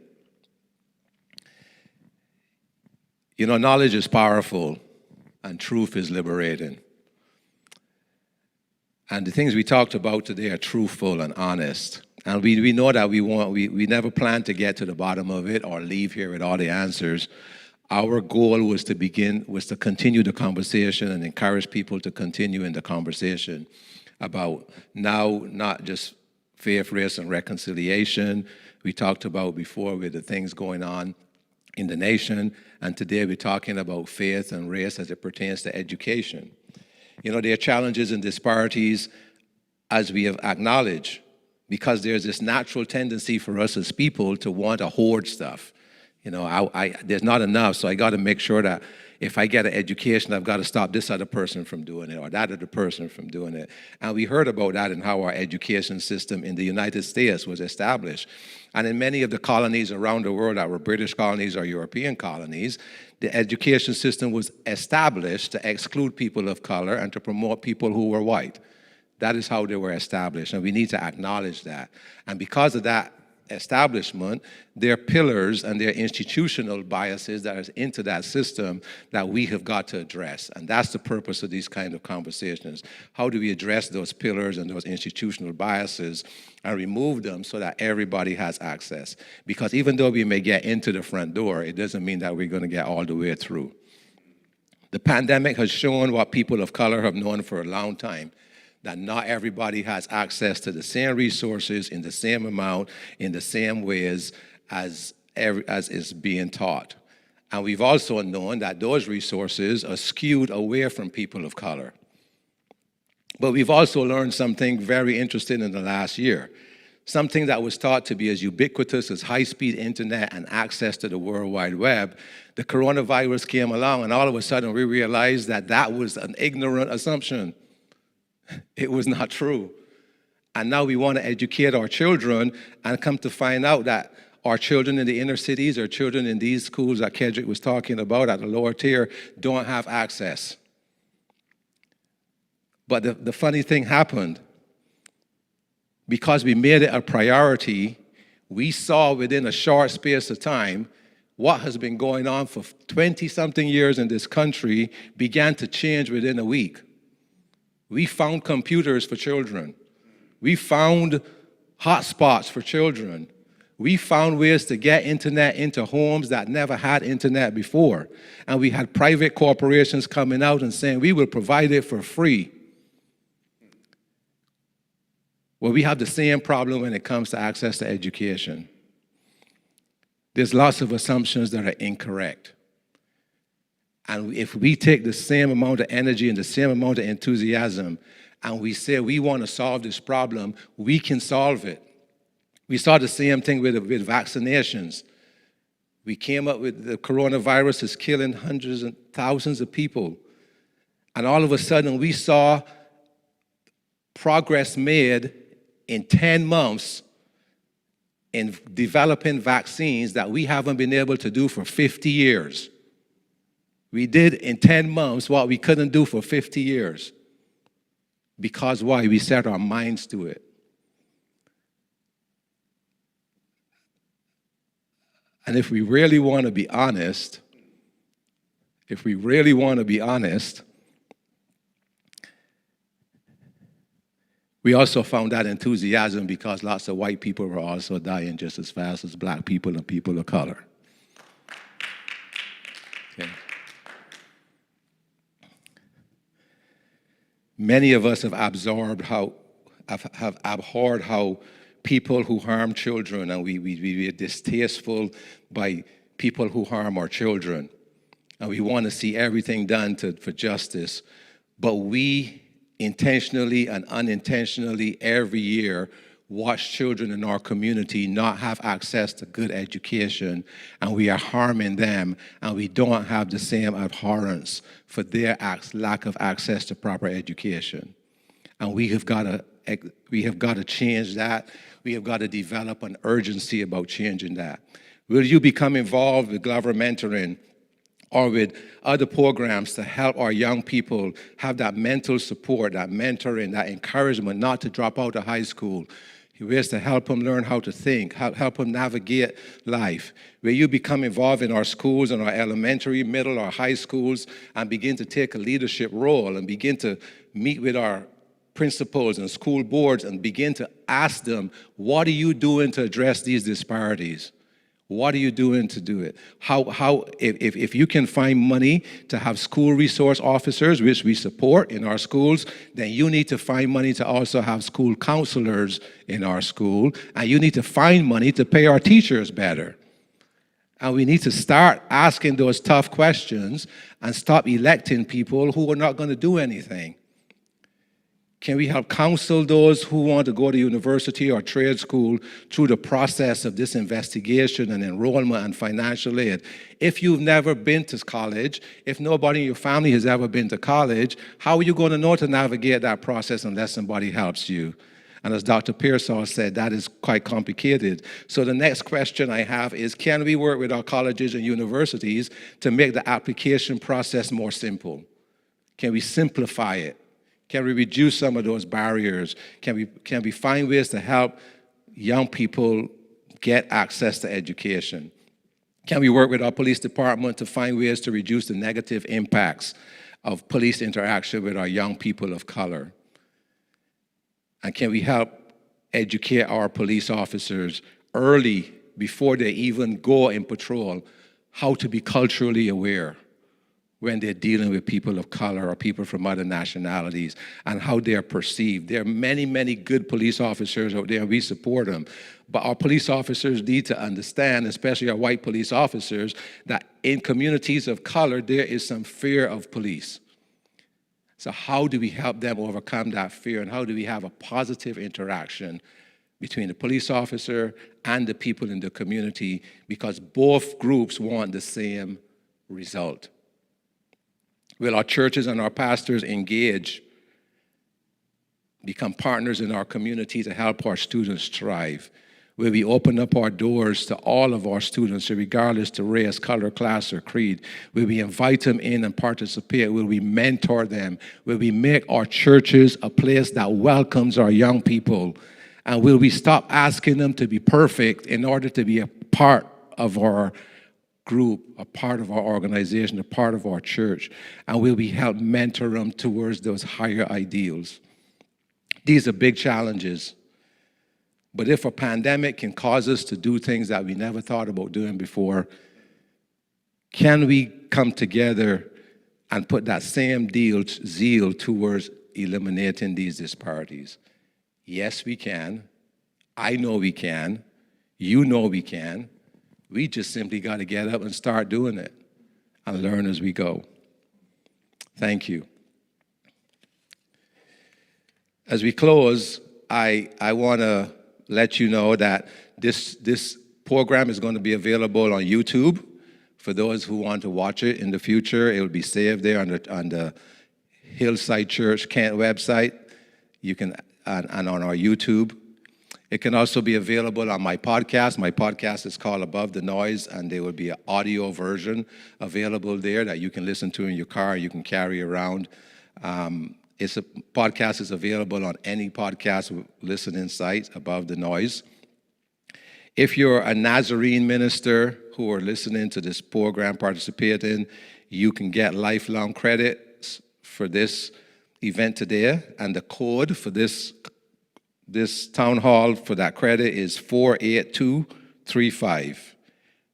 You know, knowledge is powerful and truth is liberating. And the things we talked about today are truthful and honest. And we know that we never planned to get to the bottom of it or leave here with all the answers. Our goal was to continue the conversation and encourage people to continue in the conversation about now not just faith, race, and reconciliation. We talked about before with the things going on in the nation, and today we're talking about faith and race as it pertains to education. You know, there are challenges and disparities, as we have acknowledged, because there's this natural tendency for us as people to want to hoard stuff. You know, there's not enough, so I got to make sure that if I get an education, I've got to stop this other person from doing it or that other person from doing it. And we heard about that and how our education system in the United States was established. And in many of the colonies around the world that were British colonies or European colonies, the education system was established to exclude people of color and to promote people who were white. That is how they were established, and we need to acknowledge that. And because of that establishment, there are pillars and there are institutional biases that are into that system that we have got to address. And that's the purpose of these kind of conversations. How do we address those pillars and those institutional biases and remove them so that everybody has access? Because even though we may get into the front door, it doesn't mean that we're going to get all the way through. The pandemic has shown what people of color have known for a long time, that not everybody has access to the same resources in the same amount, in the same ways as is being taught. And we've also known that those resources are skewed away from people of color. But we've also learned something very interesting in the last year, something that was thought to be as ubiquitous as high-speed internet and access to the World Wide Web. The coronavirus came along, and all of a sudden we realized that that was an ignorant assumption. It was not true. And now we want to educate our children and come to find out that our children in the inner cities or children in these schools that Kendrick was talking about at the lower tier don't have access. But the funny thing happened. Because we made it a priority, we saw within a short space of time what has been going on for 20-something years in this country began to change within a week. We found computers for children. We found hotspots for children. We found ways to get internet into homes that never had internet before. And we had private corporations coming out and saying, we will provide it for free. Well, we have the same problem when it comes to access to education. There's lots of assumptions that are incorrect. And if we take the same amount of energy and the same amount of enthusiasm and we say we want to solve this problem, we can solve it. We saw the same thing with vaccinations. We came up with the coronavirus is killing hundreds and thousands of people. And all of a sudden we saw progress made in 10 months in developing vaccines that we haven't been able to do for 50 years. We did in 10 months what we couldn't do for 50 years. Because why? We set our minds to it. And if we really want to be honest, we also found that enthusiasm because lots of white people were also dying just as fast as black people and people of color. Okay. Many of us have abhorred how people who harm children, and we are distasteful by people who harm our children. And we want to see everything done for justice. But we intentionally and unintentionally every year watch children in our community not have access to good education, and we are harming them, and we don't have the same abhorrence for their lack of access to proper education. And we have got to change that. We have got to develop an urgency about changing that. Will you become involved with Glover Mentoring or with other programs to help our young people have that mental support, that mentoring, that encouragement not to drop out of high school? ways to help them learn how to think, help them navigate life, where you become involved in our schools, in our elementary, middle, or high schools, and begin to take a leadership role and begin to meet with our principals and school boards and begin to ask them, what are you doing to address these disparities? What are you doing to do it? If you can find money to have school resource officers, which we support in our schools, then you need to find money to also have school counselors in our school, and you need to find money to pay our teachers better. And we need to start asking those tough questions and stop electing people who are not going to do anything. Can we help counsel those who want to go to university or trade school through the process of this investigation and enrollment and financial aid? If you've never been to college, if nobody in your family has ever been to college, how are you going to know to navigate that process unless somebody helps you? And as Dr. Pearsall said, that is quite complicated. So the next question I have is, can we work with our colleges and universities to make the application process more simple? Can we simplify it? Can we reduce some of those barriers? Can we find ways to help young people get access to education? Can we work with our police department to find ways to reduce the negative impacts of police interaction with our young people of color? And can we help educate our police officers early, before they even go in patrol, how to be culturally aware when they're dealing with people of color or people from other nationalities, and how they're perceived? There are many, many good police officers out there, and we support them. But our police officers need to understand, especially our white police officers, that in communities of color, there is some fear of police. So how do we help them overcome that fear, and how do we have a positive interaction between the police officer and the people in the community, because both groups want the same result? Will our churches and our pastors engage, become partners in our community to help our students thrive? Will we open up our doors to all of our students, regardless to race, color, class, or creed? Will we invite them in and participate? Will we mentor them? Will we make our churches a place that welcomes our young people? And will we stop asking them to be perfect in order to be a part of our group, a part of our organization, a part of our church? And will we help mentor them towards those higher ideals? These are big challenges. But if a pandemic can cause us to do things that we never thought about doing before, can we come together and put that same zeal towards eliminating these disparities? Yes, we can. I know we can. You know we can. We just simply got to get up and start doing it and learn as we go. Thank you. As we close, I want to let you know that this program is going to be available on YouTube for those who want to watch it in the future. It will be saved there on the Hillside Church Kent website. You can and on our YouTube. It can also be available on my podcast. My podcast is called Above the Noise, and there will be an audio version available there that you can listen to in your car, you can carry around. Podcast is available on any podcast listening site, Above the Noise. If you're a Nazarene minister who are listening to this program, participating, you can get lifelong credits for this event today, and the code for this town hall for that credit is 48235.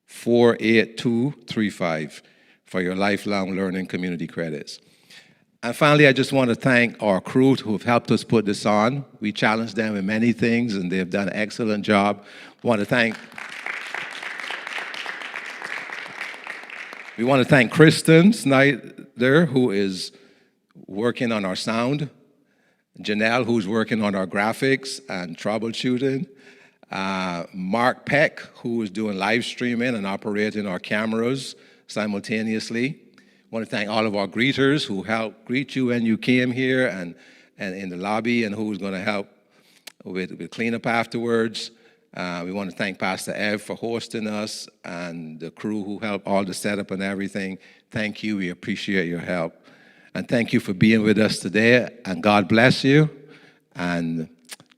48235 for your lifelong learning community credits. And finally, I just want to thank our crew who have helped us put this on. We challenged them in many things, and they've done an excellent job. We want to thank Kristen Snyder, who is working on our sound, Janelle, who's working on our graphics and troubleshooting, Mark Peck, who is doing live streaming and operating our cameras simultaneously. I want to thank all of our greeters who helped greet you when you came here and in the lobby, and who was going to help with cleanup afterwards. We want to thank Pastor Ev for hosting us, and the crew who helped all the setup and everything. Thank you. We appreciate your help. And thank you for being with us today. And God bless you. And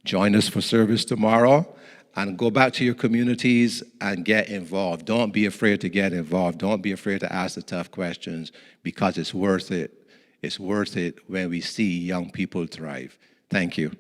Join us for service tomorrow, and go back to your communities and get involved. Don't be afraid to get involved. Don't be afraid to ask the tough questions, because it's worth it. It's worth it when we see young people thrive. Thank you.